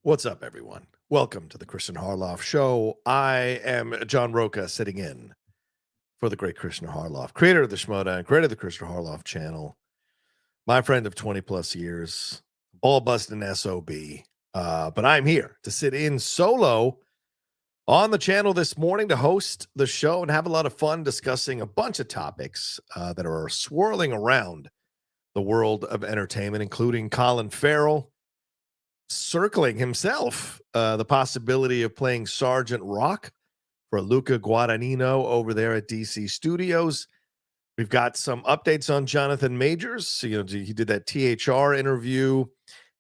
What's up, everyone? Welcome to the Kristian Harloff Show. I am John Rocha, sitting in for the great Kristian Harloff, creator of the Schmodown, creator of the Kristian Harloff channel, my friend of 20 plus years, ball busting SOB. But I'm here to sit in solo on the channel this morning to host the show and have a lot of fun discussing a bunch of topics that are swirling around the world of entertainment, including Colin Farrell circling himself the possibility of playing Sergeant Rock for Luca Guadagnino over there at DC Studios. We've got some updates on Jonathan Majors. He did that THR interview.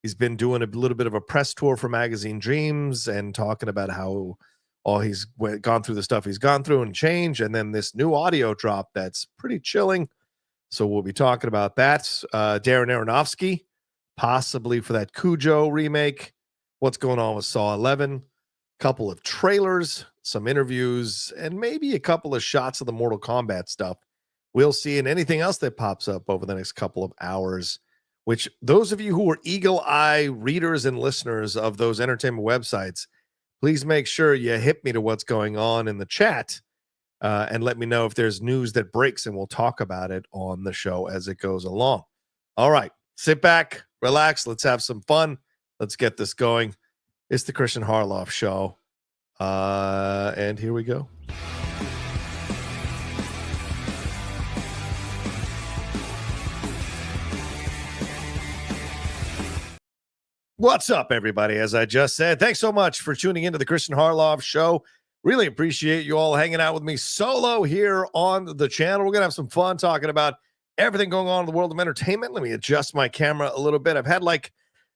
He's been doing a little bit of a press tour for Magazine Dreams and talking about how he's gone through the stuff he's gone through and changed. And then this new audio drop that's pretty chilling. So we'll be talking about that. Darren Aronofsky, possibly for that Cujo remake. What's going on with Saw 11? Couple of trailers, some interviews, and maybe a couple of shots of the Mortal Kombat stuff. We'll see, and anything else that pops up over the next couple of hours, which those of you who are eagle eye readers and listeners of those entertainment websites, please make sure you hit me to what's going on in the chat and let me know if there's news that breaks, and we'll talk about it on the show as it goes along. All right, sit back, relax, let's have some fun. Let's get this going. It's the Kristian Harloff Show. And here we go. What's up, everybody? As I just said, thanks so much for tuning into the Kristian Harloff Show. Really appreciate you all hanging out with me solo here on the channel. We're going to have some fun talking about everything going on in the world of entertainment. Let me adjust my camera a little bit. I've had like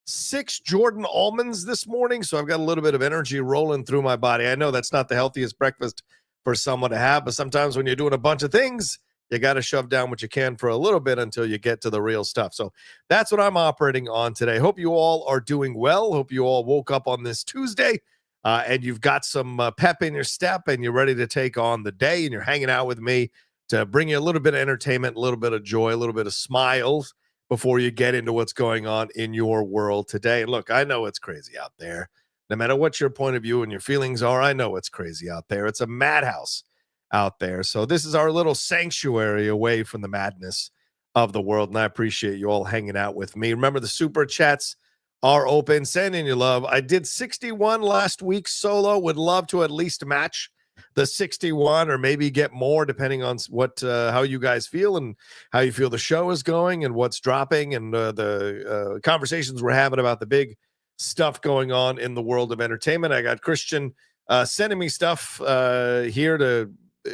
6 Jordan almonds this morning, so I've got a little bit of energy rolling through my body. I know that's not the healthiest breakfast for someone to have, but sometimes when you're doing a bunch of things, you got to shove down what you can for a little bit until you get to the real stuff. So that's what I'm operating on today. Hope you all are doing well. Hope you all woke up on this Tuesday and you've got some pep in your step and you're ready to take on the day, and you're hanging out with me to bring you a little bit of entertainment, a little bit of joy, a little bit of smiles before you get into what's going on in your world today. And look, I know it's crazy out there. No matter what your point of view and your feelings are, I know it's crazy out there. It's a madhouse out there. So this is our little sanctuary away from the madness of the world. And I appreciate you all hanging out with me. Remember, the super chats are open. Send in your love. I did 61 last week solo. Would love to at least match the 61 or maybe get more, depending on what how you guys feel and how you feel the show is going and what's dropping and the conversations we're having about the big stuff going on in the world of entertainment. I got Kristian sending me stuff here to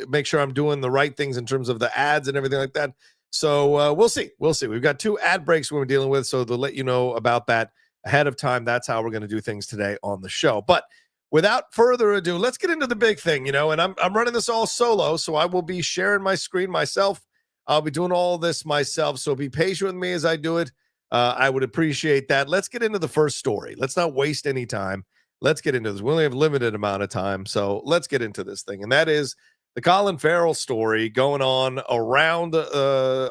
make sure I'm doing the right things in terms of the ads and everything like that. So we'll see. We've got 2 ad breaks we're dealing with, so to let you know about that ahead of time, that's how we're going to do things today on the show. But without further ado, let's get into the big thing, and I'm running this all solo, so I will be sharing my screen myself. I'll be doing all this myself, so be patient with me as I do it. I would appreciate that. Let's get into the first story. Let's not waste any time. Let's get into this. We only have a limited amount of time, so let's get into this thing, and that is the Colin Farrell story going on around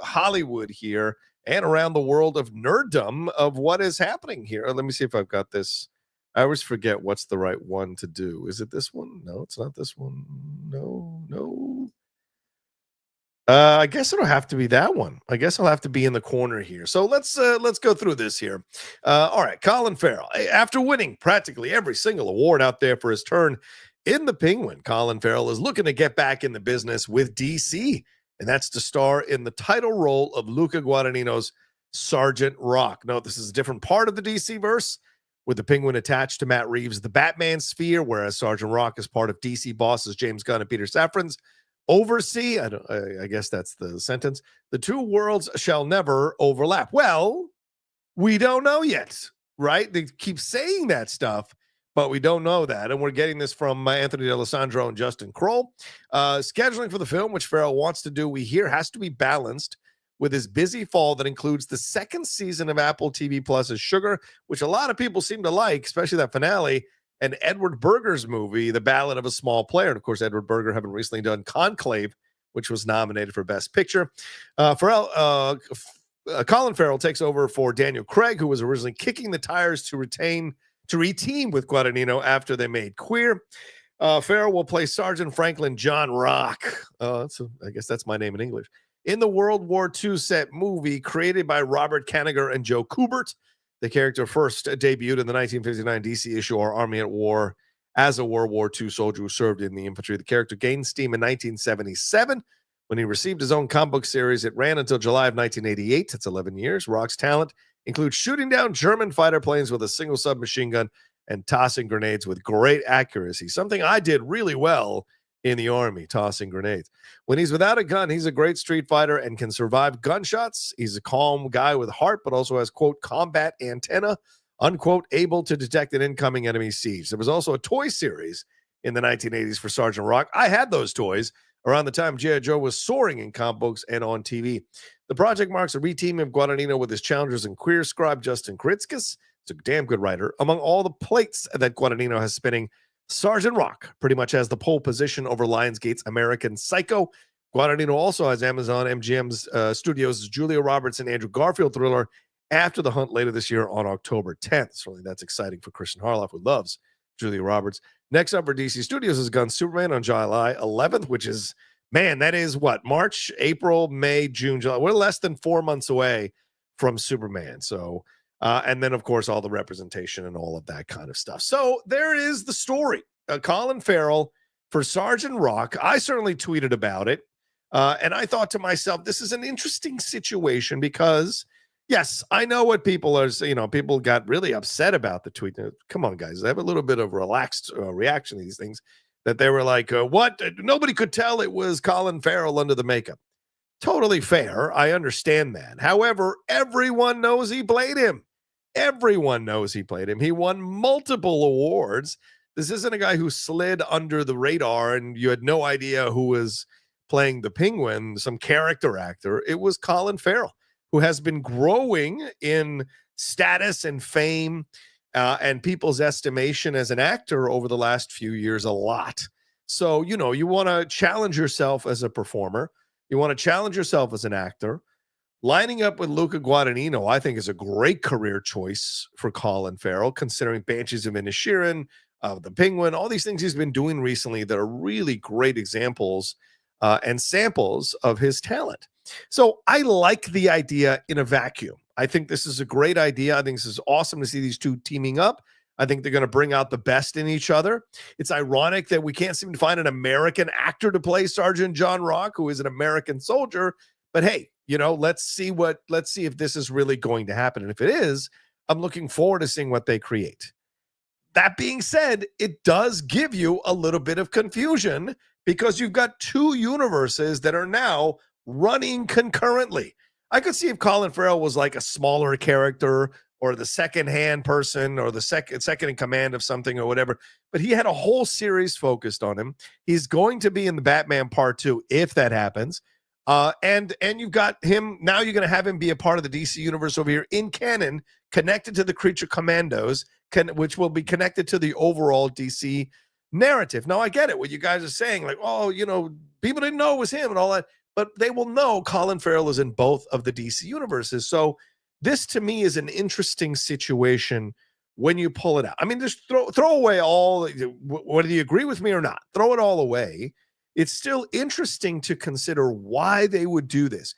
Hollywood here and around the world of nerddom of what is happening here. Let me see if I've got this. I always forget what's the right one to do. Is it this one? No, it's not this one. No. I guess it'll have to be that one. I guess I'll have to be in the corner here. So let's go through this here. All right, Colin Farrell. After winning practically every single award out there for his turn in The Penguin, Colin Farrell is looking to get back in the business with DC, and that's to star in the title role of Luca Guadagnino's Sergeant Rock. No, this is a different part of the DC verse, with the Penguin attached to Matt Reeves' The Batman sphere, whereas Sergeant Rock is part of DC bosses James Gunn and Peter Safran's oversee. I guess that's the sentence. The 2 worlds shall never overlap. Well, we don't know yet, right? They keep saying that stuff, but we don't know that. And we're getting this from Anthony D'Alessandro and Justin Kroll. Scheduling for the film, which Farrell wants to do, we hear, has to be balanced with his busy fall that includes the 2nd season of Apple TV Plus's Sugar, which a lot of people seem to like, especially that finale, and Edward Berger's movie, The Ballad of a Small Player. And of course, Edward Berger having recently done Conclave, which was nominated for Best Picture. Colin Farrell takes over for Daniel Craig, who was originally kicking the tires to retain to re-team with Guadagnino after they made Queer. Farrell will play Sergeant Franklin John Rock. I guess that's my name in English. In the World War II set movie created by Robert Kanigher and Joe Kubert. The character first debuted in the 1959 DC issue Our Army at War as a World War II soldier who served in the infantry. The character gained steam in 1977 when he received his own comic book series. It ran until July of 1988. That's 11 years. Rock's talent includes shooting down German fighter planes with a single submachine gun and tossing grenades with great accuracy, something I did really well in the Army, tossing grenades. When he's without a gun, he's a great street fighter and can survive gunshots. He's a calm guy with heart, but also has, quote, combat antenna, unquote, able to detect an incoming enemy siege. There was also a toy series in the 1980s for Sergeant Rock. I had those toys around the time G.I. Joe was soaring in comic books and on TV. The project marks a reteaming of Guadagnino with his challengers and queer scribe Justin Kritzkis. It's a damn good writer. Among all the plates that Guadagnino has spinning, Sergeant Rock pretty much has the pole position over Lionsgate's American Psycho. Guadagnino also has Amazon MGM's Studios' Julia Roberts and Andrew Garfield thriller After the Hunt later this year on October 10th. Certainly that's exciting for Kristian Harloff, who loves Julia Roberts. Next up for DC Studios is Gun Superman on July 11th, which is, man, that is what? March, April, May, June, July. We're less than 4 months away from Superman. So, and then, of course, all the representation and all of that kind of stuff. So there is the story. Colin Farrell for Sergeant Rock. I certainly tweeted about it. And I thought to myself, this is an interesting situation because, yes, I know what people are saying. You know, people got really upset about the tweet. Come on, guys. I have a little bit of relaxed reaction to these things that they were like, what? Nobody could tell it was Colin Farrell under the makeup. Totally fair. I understand that. However, everyone knows he played him. Everyone knows he played him. He won multiple awards. This isn't a guy who slid under the radar and you had no idea who was playing the Penguin, some character actor. It was Colin Farrell, who has been growing in status and fame and people's estimation as an actor over the last few years a lot. So, you know, you want to challenge yourself as a performer. You want to challenge yourself as an actor. Lining up with Luca Guadagnino, I think, is a great career choice for Colin Farrell, considering Banshees of Inisherin, the Penguin, all these things he's been doing recently that are really great examples and samples of his talent. So I like the idea in a vacuum. I think this is a great idea. I think this is awesome to see these two teaming up. I think they're going to bring out the best in each other. It's ironic that we can't seem to find an American actor to play Sergeant John Rock, who is an American soldier. But hey, you know, let's see if this is really going to happen. And if it is, I'm looking forward to seeing what they create. That being said, it does give you a little bit of confusion because you've got two universes that are now running concurrently. I could see if Colin Farrell was like a smaller character or the second-hand person or the second in command of something or whatever, but he had a whole series focused on him. He's going to be in the Batman Part 2 if that happens. And you've got him, now you're going to have him be a part of the DC universe over here in canon, connected to the Creature Commandos, which will be connected to the overall DC narrative. Now, I get it, what you guys are saying, like, oh, you know, people didn't know it was him and all that, but they will know Colin Farrell is in both of the DC universes. So this, to me, is an interesting situation when you pull it out. I mean, just throw away all, whether you agree with me or not, throw it all away. It's still interesting to consider why they would do this.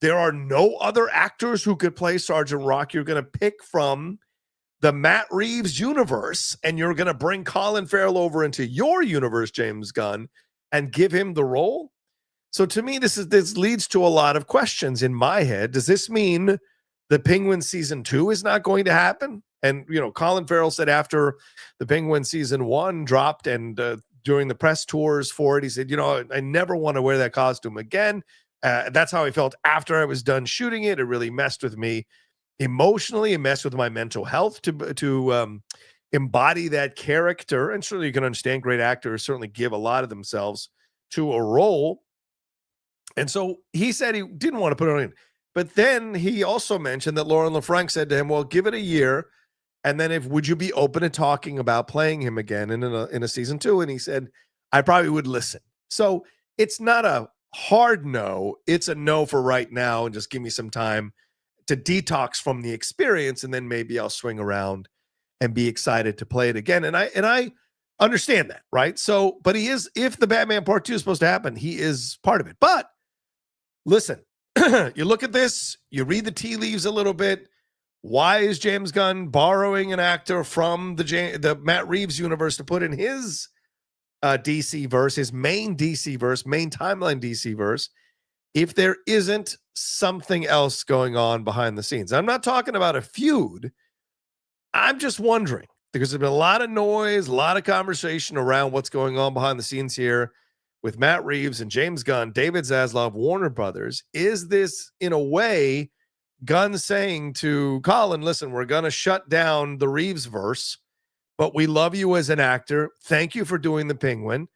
There are no other actors who could play Sergeant Rock. You're going to pick from the Matt Reeves universe, and you're going to bring Colin Farrell over into your universe, James Gunn, and give him the role. So to me, this leads to a lot of questions in my head. Does this mean the Penguin season 2 is not going to happen? And, you know, Colin Farrell said after the Penguin season 1 dropped and during the press tours for it, he said, you know, I never want to wear that costume again. That's how I felt after I was done shooting it. It really messed with me emotionally. It messed with my mental health to embody that character. And certainly you can understand great actors certainly give a lot of themselves to a role. And so he said he didn't want to put it on. But then he also mentioned that Lauren LaFranc said to him, well, give it a year. And then would you be open to talking about playing him again in a season 2? And he said, I probably would listen. So it's not a hard no. It's a no for right now. And just give me some time to detox from the experience. And then maybe I'll swing around and be excited to play it again. And I understand that, right? So, but he is, if the Batman Part 2 is supposed to happen, he is part of it. But listen, you look at this, you read the tea leaves a little bit. Why is James Gunn borrowing an actor from the Matt Reeves universe to put in his DC verse, his main DC verse, main timeline DC verse, if there isn't something else going on behind the scenes? I'm not talking about a feud. I'm just wondering, because there's been a lot of noise, a lot of conversation around what's going on behind the scenes here with Matt Reeves and James Gunn, David Zaslav, Warner Brothers. Is this, in a way, Gunn saying to Colin, listen, we're going to shut down the Reeves verse, but we love you as an actor. Thank you for doing the Penguin.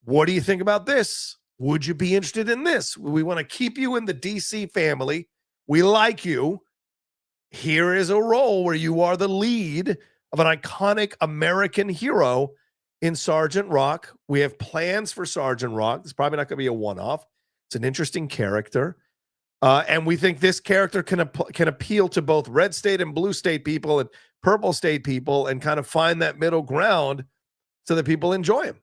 What do you think about this? Would you be interested in this? We want to keep you in the DC family. We like you. Here is a role where you are the lead of an iconic American hero in Sergeant Rock. We have plans for Sergeant Rock. It's probably not going to be a one-off. It's an interesting character. And we think this character can appeal to both red state and blue state people and purple state people, and kind of find that middle ground so that people enjoy him.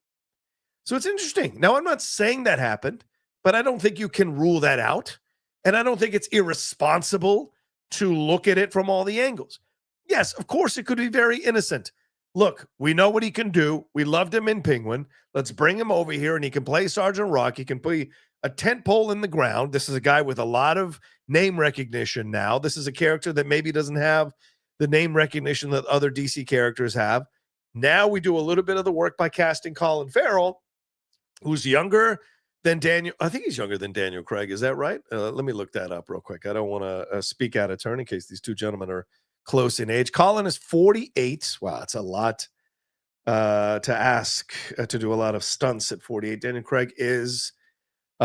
So it's interesting. Now, I'm not saying that happened, but I don't think you can rule that out. And I don't think it's irresponsible to look at it from all the angles. Yes, of course, it could be very innocent. Look, we know what he can do. We loved him in Penguin. Let's bring him over here, and he can play Sergeant Rock. He can play a tent pole in the ground. This is a guy with a lot of name recognition now. This is a character that maybe doesn't have the name recognition that other DC characters have. Now we do a little bit of the work by casting Colin Farrell, who's younger than Daniel. I think he's younger than Daniel Craig. Is that right? Let me look that up real quick. I don't want to speak out of turn in case these two gentlemen are close in age. Colin is 48. Wow, that's a lot to ask to do a lot of stunts at 48. Daniel Craig is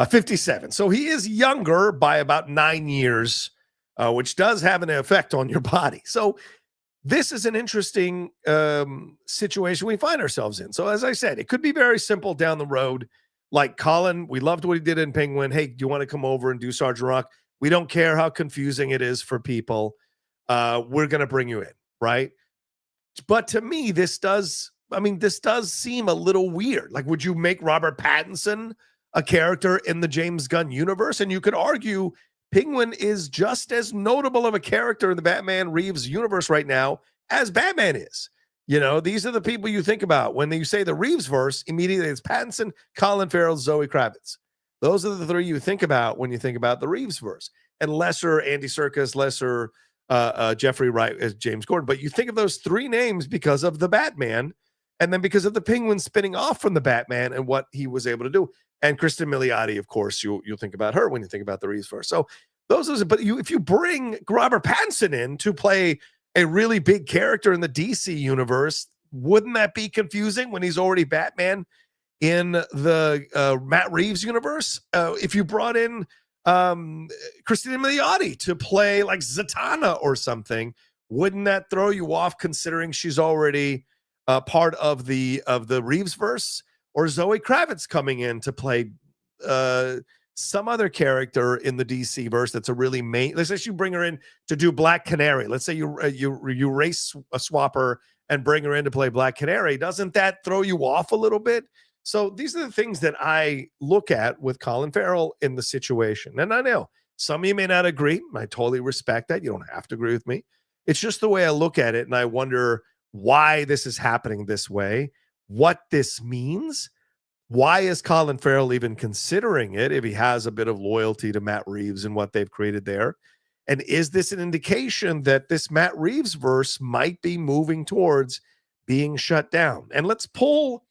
57. So he is younger by about 9 years, which does have an effect on your body. So this is an interesting situation we find ourselves in. So as I said, it could be very simple down the road. Like, Colin, we loved what he did in Penguin. Hey, do you want to come over and do Sergeant Rock? We don't care how confusing it is for people. We're going to bring you in, right? But to me, this does seem a little weird. Like, would you make Robert Pattinson a character in the James Gunn universe? And you could argue Penguin is just as notable of a character in the Batman Reeves universe right now as Batman is. You know, these are the people you think about when you say the Reeves verse. Immediately it's Pattinson, Colin Farrell, Zoe Kravitz. Those are the three you think about when you think about the Reeves verse. And lesser Andy Serkis, lesser Jeffrey Wright as James Gordon. But you think of those three names because of the Batman, and then because of the Penguin spinning off from the Batman and what he was able to do. And Kristen Milioti, of course, you'll think about her when you think about the Reeves verse. So those are, but if you bring Robert Pattinson in to play a really big character in the DC universe, wouldn't that be confusing when he's already Batman in the Matt Reeves universe? If you brought in Kristen Milioti to play like Zatanna or something, wouldn't that throw you off, considering she's already part of the Reeves verse? Or Zoe Kravitz coming in to play some other character in the DC verse that's a really main. Let's say you bring her in to do Black Canary. Let's say you race a swapper and bring her in to play Black Canary. Doesn't that throw you off a little bit? So these are the things that I look at with Colin Farrell in the situation. And I know some of you may not agree. I totally respect that. You don't have to agree with me. It's just the way I look at it. And I wonder why this is happening this way, what this means. Why is Colin Farrell even considering it if he has a bit of loyalty to Matt Reeves and what they've created there? And is this an indication that this Matt Reeves verse might be moving towards being shut down? And let's pull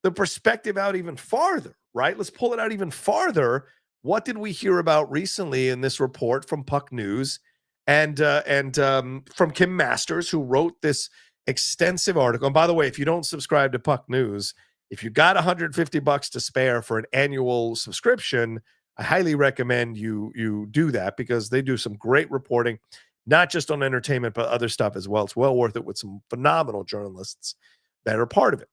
the perspective out even farther, right? Let's pull it out even farther. What did we hear about recently in this report from Puck News and from Kim Masters, who wrote this extensive article? And by the way, if you don't subscribe to Puck News, if you got $150 to spare for an annual subscription, I highly recommend you do that, because they do some great reporting, not just on entertainment, but other stuff as well. It's well worth it with some phenomenal journalists that are part of it.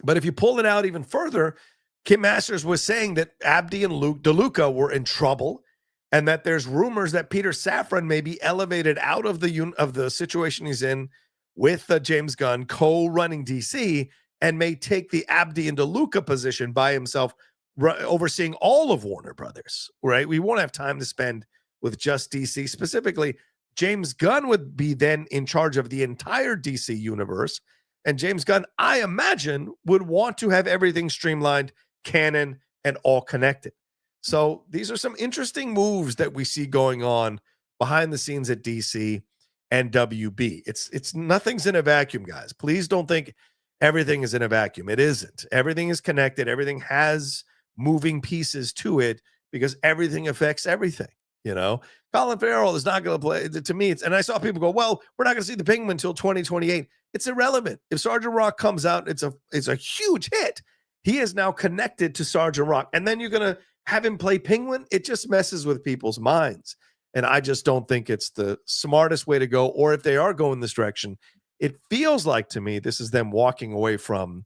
But if you pull it out even further, Kim Masters was saying that Abdi and DeLuca were in trouble, and that there's rumors that Peter Safran may be elevated out of the situation he's in with James Gunn co-running DC and may take the Abdi and DeLuca position by himself, overseeing all of Warner Brothers, right? We won't have time to spend with just DC. Specifically, James Gunn would be then in charge of the entire DC universe. And James Gunn, I imagine, would want to have everything streamlined, canon, and all connected. So these are some interesting moves that we see going on behind the scenes at DC and WB. It's nothing's in a vacuum, guys. Please don't think everything is in a vacuum. It isn't. Everything is connected. Everything has moving pieces to it because everything affects everything. Colin Farrell is not going to play. To me, and I saw people go, well, we're not going to see the Penguin until 2028. It's irrelevant. If Sergeant Rock comes out, it's a huge hit. He is now connected to Sergeant Rock. And then you're going to have him play Penguin. It just messes with people's minds. And I just don't think it's the smartest way to go. Or if they are going this direction, it feels like to me this is them walking away from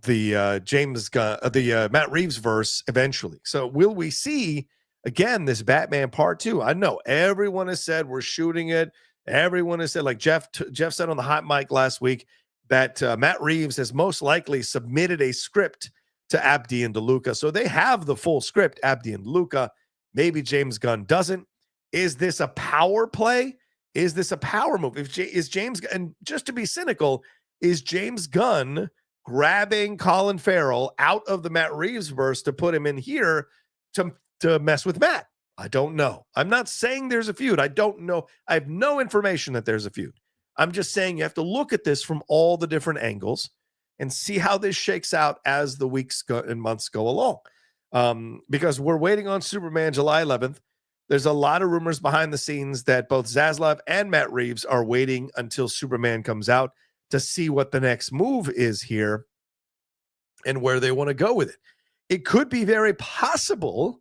the Matt Reeves verse eventually. So will we see again this Batman Part 2? I know everyone has said we're shooting it. Everyone has said, like Jeff said on the hot mic last week, that Matt Reeves has most likely submitted a script to Abdi and DeLuca. So they have the full script, Abdi and DeLuca. Maybe James Gunn doesn't. Is this a power play? Is this a power move? Is James, and just to be cynical, is James Gunn grabbing Colin Farrell out of the Matt Reeves verse to put him in here to mess with Matt? I don't know. I'm not saying there's a feud. I don't know. I have no information that there's a feud. I'm just saying you have to look at this from all the different angles and see how this shakes out as the weeks and months go along. Because we're waiting on Superman July 11th. There's a lot of rumors behind the scenes that both Zaslav and Matt Reeves are waiting until Superman comes out to see what the next move is here and where they want to go with it. It could be very possible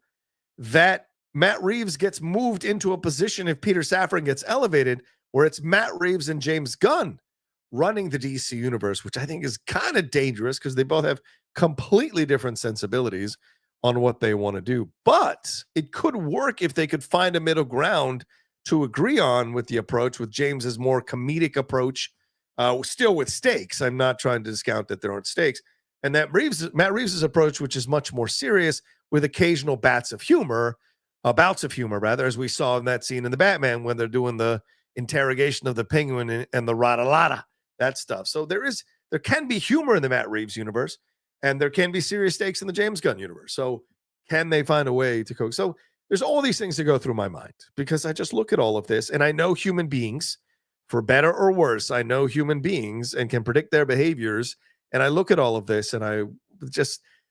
that Matt Reeves gets moved into a position if Peter Safran gets elevated where it's Matt Reeves and James Gunn running the DC universe, which I think is kind of dangerous because they both have completely different sensibilities on what they want to do. But it could work if they could find a middle ground to agree on with the approach, with James's more comedic approach, still with stakes. I'm not trying to discount that there aren't stakes. And that Matt Reeves's approach, which is much more serious with occasional bouts of humor, rather, as we saw in that scene in the Batman when they're doing the interrogation of the Penguin and the Rada-Lada, that stuff. So there can be humor in the Matt Reeves universe, and there can be serious stakes in the James Gunn universe. So can they find a way to cope? So there's all these things that go through my mind because I just look at all of this, and I know human beings, for better or worse, I know human beings and can predict their behaviors. And I look at all of this, and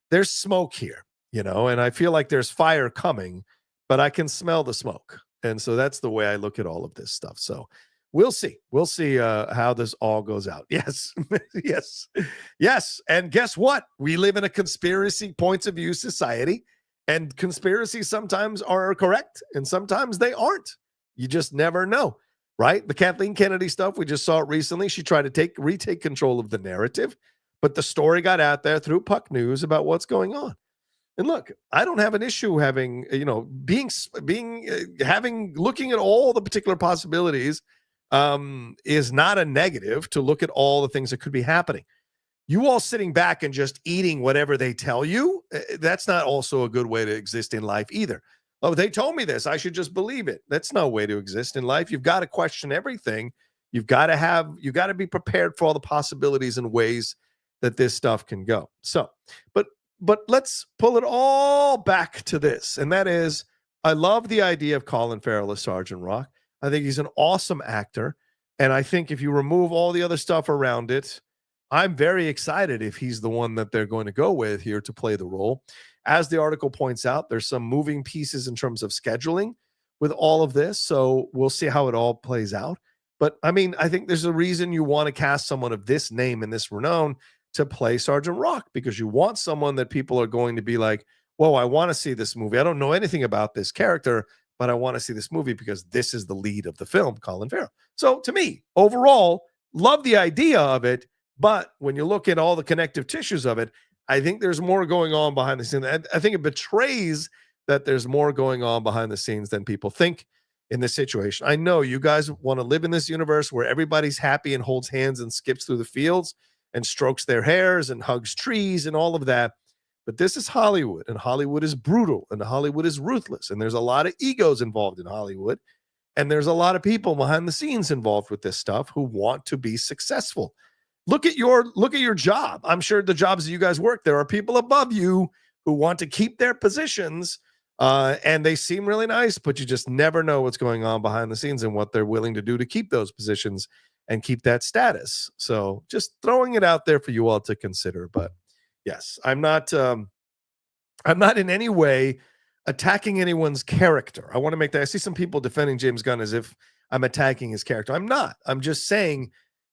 there's smoke here, and I feel like there's fire coming, but I can smell the smoke. And so that's the way I look at all of this stuff. So we'll see. We'll see how this all goes out. Yes. Yes. And guess what? We live in a conspiracy points of view society, and conspiracies sometimes are correct and sometimes they aren't. You just never know, right? The Kathleen Kennedy stuff, we just saw it recently. She tried to retake control of the narrative, but the story got out there through Puck News about what's going on. And look, I don't have an issue having, looking at all the particular possibilities is not a negative to look at all the things that could be happening. You all sitting back and just eating whatever they tell you, that's not also a good way to exist in life either. Oh, they told me this, I should just believe it. That's no way to exist in life. You've got to question everything. You've got to be prepared for all the possibilities and ways that this stuff can go. So, but let's pull it all back to this. And that is, I love the idea of Colin Farrell as Sergeant Rock. I think he's an awesome actor. And I think if you remove all the other stuff around it, I'm very excited if he's the one that they're going to go with here to play the role. As the article points out, there's some moving pieces in terms of scheduling with all of this. So we'll see how it all plays out. But I mean, I think there's a reason you want to cast someone of this name and this renown to play Sergeant Rock, because you want someone that people are going to be like, whoa, I want to see this movie. I don't know anything about this character, but I want to see this movie because this is the lead of the film, Colin Farrell. So to me, overall, love the idea of it. But when you look at all the connective tissues of it, I think there's more going on behind the scenes. I think it betrays that there's more going on behind the scenes than people think. in this situation. I know you guys want to live in this universe where everybody's happy and holds hands and skips through the fields and strokes their hairs and hugs trees and all of that. But this is Hollywood, and Hollywood is brutal, and Hollywood is ruthless, and there's a lot of egos involved in Hollywood, and there's a lot of people behind the scenes involved with this stuff who want to be successful. Look at your job. I'm sure the jobs that you guys work, there are people above you who want to keep their positions, and they seem really nice, but you just never know what's going on behind the scenes and what they're willing to do to keep those positions and keep that status. So just throwing it out there for you all to consider. But yes, I'm not in any way attacking anyone's character. I want to make that. I see some people defending James Gunn as if I'm attacking his character. I'm not. I'm just saying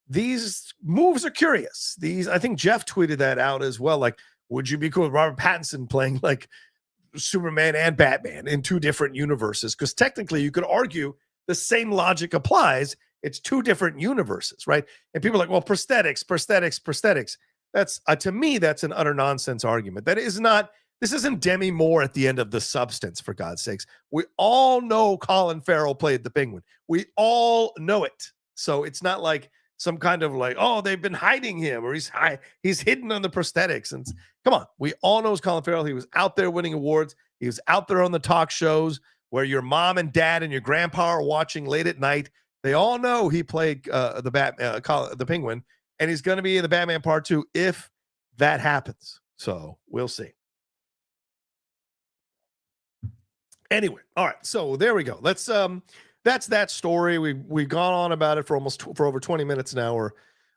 these moves are curious. I think Jeff tweeted that out as well. Like, would you be cool with Robert Pattinson playing like Superman and Batman in two different universes? Because technically you could argue the same logic applies. It's two different universes, right? And people are like, well, prosthetics. That's to me, that's an utter nonsense argument. This isn't Demi Moore at the end of The Substance, for God's sakes. We all know Colin Farrell played the Penguin. We all know it. So it's not like some kind of like, oh, they've been hiding him or he's hidden on the prosthetics. And come on, we all know Colin Farrell. He was out there winning awards. He was out there on the talk shows where your mom and dad and your grandpa are watching late at night. They all know he played the Penguin, and he's going to be in the Batman Part 2 if that happens. So we'll see. Anyway, all right. So there we go. Let's that's that story. We've gone on about it for over 20 minutes now, or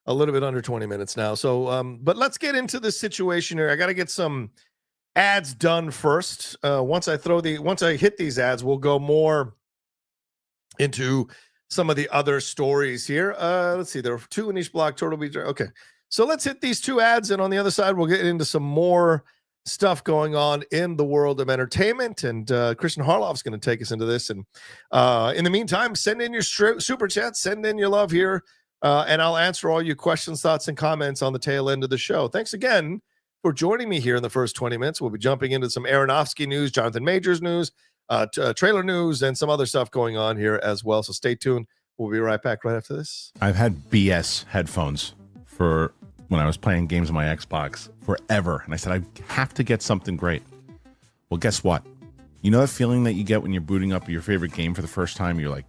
a little bit under 20 minutes now. So but let's get into this situation here. I got to get some ads done first. Once I hit these ads, we'll go more into some of the other stories here. Let's see. There are 2 in each block. Turtle Beach. Okay. So let's hit these 2 ads, and on the other side, we'll get into some more stuff going on in the world of entertainment. And Kristian Harloff is going to take us into this. And in the meantime, send in your super chat, send in your love here, and I'll answer all your questions, thoughts, and comments on the tail end of the show. Thanks again for joining me here in the first 20 minutes. We'll be jumping into some Aronofsky news, Jonathan Majors news, trailer news, and some other stuff going on here as well. So stay tuned. We'll be right back right after this. I've had BS headphones for when I was playing games on my Xbox forever. And I said, I have to get something great. Well, guess what? You know that feeling that you get when you're booting up your favorite game for the first time? You're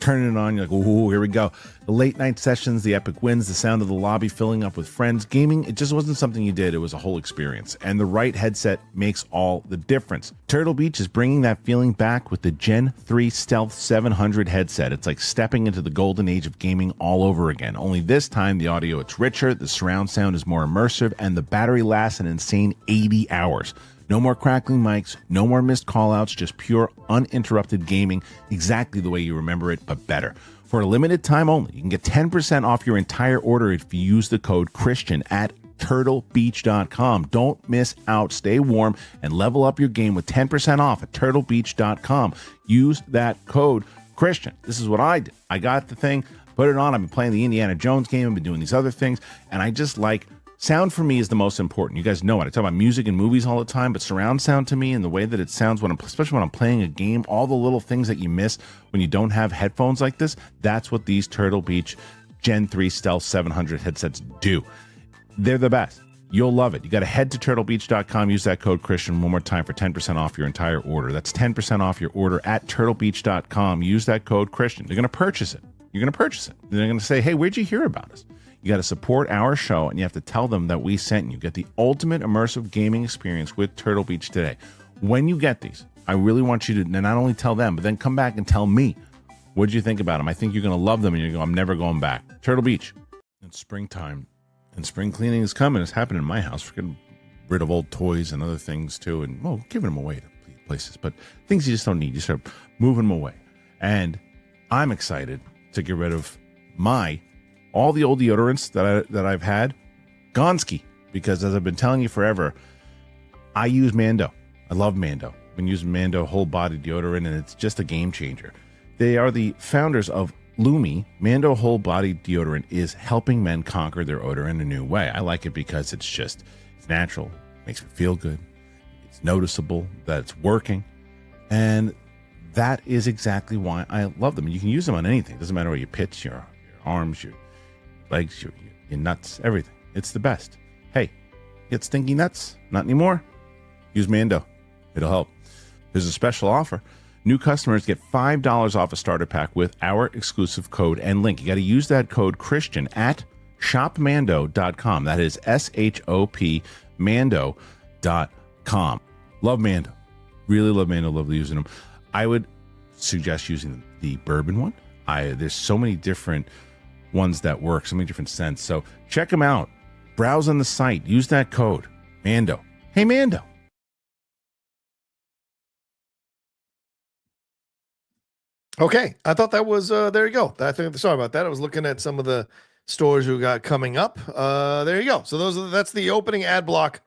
turning it on. You're like, ooh, here we go. The late night sessions, the epic wins, the sound of the lobby filling up with friends. Gaming, it just wasn't something you did. It was a whole experience. And the right headset makes all the difference. Turtle Beach is bringing that feeling back with the Gen 3 Stealth 700 headset. It's like stepping into the golden age of gaming all over again. Only this time, the audio, it's richer, the surround sound is more immersive, and the battery lasts an insane 80 hours. No more crackling mics, no more missed callouts, just pure, uninterrupted gaming, exactly the way you remember it, but better. For a limited time only, you can get 10% off your entire order if you use the code Kristian at turtlebeach.com. Don't miss out. Stay warm and level up your game with 10% off at turtlebeach.com. Use that code Kristian. This is what I did. I got the thing, put it on. I've been playing the Indiana Jones game. I've been doing these other things, and I just like sound. For me is the most important. You guys know it. I talk about music and movies all the time, but surround sound to me and the way that it sounds especially when I'm playing a game, all the little things that you miss when you don't have headphones like this, that's what these Turtle Beach Gen 3 Stealth 700 headsets do. They're the best. You'll love it. You got to head to turtlebeach.com, use that code Kristian one more time for 10% off your entire order. That's 10% off your order at turtlebeach.com. Use that code Kristian. They're going to purchase it. You're going to purchase it. They're going to say, hey, where'd you hear about us? You got to support our show, and you have to tell them that we sent you. Get the ultimate immersive gaming experience with Turtle Beach today. When you get these, I really want you to not only tell them, but then come back and tell me, what did you think about them? I think you're going to love them, and you're going to go, I'm never going back. Turtle Beach. It's springtime, and spring cleaning is coming. It's happening in my house. We're getting rid of old toys and other things, too, and, giving them away to places. But things you just don't need. You start moving them away. And I'm excited to get rid of all the old deodorants that I've had, Gonski, because as I've been telling you forever, I use Mando. I love Mando. I've been using Mando whole body deodorant, and it's just a game changer. They are the founders of Lumi. Mando whole body deodorant is helping men conquer their odor in a new way. I like it because it's natural, makes me feel good. It's noticeable that it's working, and That is exactly why I love them. You can use them on anything. It doesn't matter where you pitch, your arms, your legs, your nuts, everything. It's the best. Hey, get stinky nuts? Not anymore? Use Mando. It'll help. There's a special offer. New customers get $5 off a starter pack with our exclusive code and link. You got to use that code Kristian at shopmando.com. That is SHOP Mando.com. Love Mando. Really love Mando. Love using them. I would suggest using the bourbon one. There's so many different ones that work, so many different scents. So check them out. Browse on the site. Use that code. Mando. Hey, Mando. Okay, I thought that was there you go. Sorry about that. I was looking at some of the stores we got coming up. There you go. So that's the opening ad block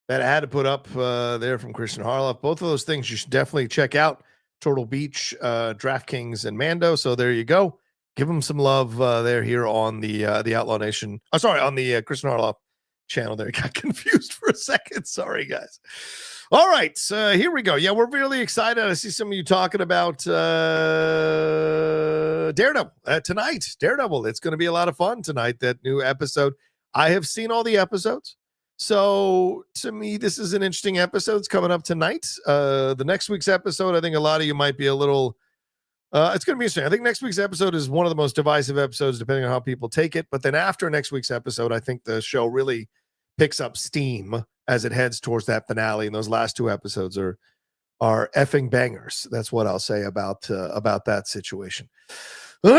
that I had to put up there from Kristian Harloff. Both of those things you should definitely check out. Turtle Beach, DraftKings, and Mando. So there you go. Give them some love there here on the Outlaw Nation. Oh, sorry, on the Kristian Harloff channel there. Got confused for a second. Sorry, guys. All right, here we go. Yeah, we're really excited. I see some of you talking about Daredevil tonight. Daredevil, it's going to be a lot of fun tonight, that new episode. I have seen all the episodes. So to me, this is an interesting episode. It's coming up tonight. The next week's episode, I think a lot of you might be a little, it's going to be interesting. I think next week's episode is one of the most divisive episodes, depending on how people take it. But then after next week's episode, I think the show really picks up steam as it heads towards that finale. And those last two episodes are effing bangers. That's what I'll say about that situation. All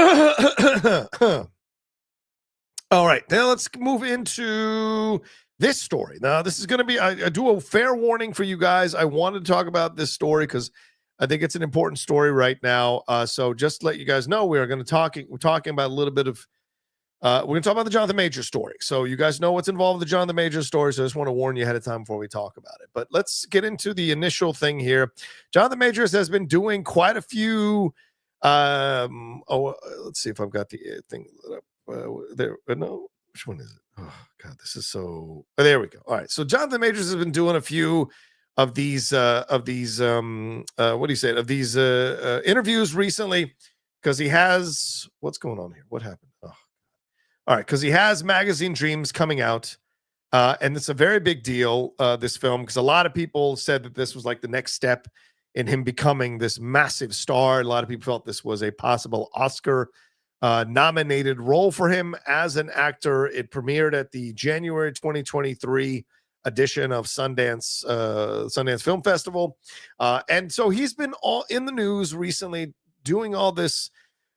right, now let's move into this story. Now, this is going to be, I do a fair warning for you guys. I wanted to talk about this story because I think it's an important story right now. So just to let you guys know, we're talking about a little bit of, we're going to talk about the Jonathan Majors story. So you guys know what's involved with the Jonathan Majors story. So I just want to warn you ahead of time before we talk about it. But let's get into the initial thing here. Jonathan Majors has been doing quite a few, let's see if I've got the thing up. There, no, which one is it? Oh God, this is so. Oh, there we go. All right, so Jonathan Majors has been doing a few of these what do you say? Of these interviews recently, because he has what's going on here? What happened? Oh, all right, because he has Magazine Dreams coming out, and it's a very big deal. This film, because a lot of people said that this was like the next step in him becoming this massive star. A lot of people felt this was a possible Oscar nominated role for him as an actor. It premiered at the January 2023 edition of Sundance Film Festival. And so he's been all in the news recently doing all this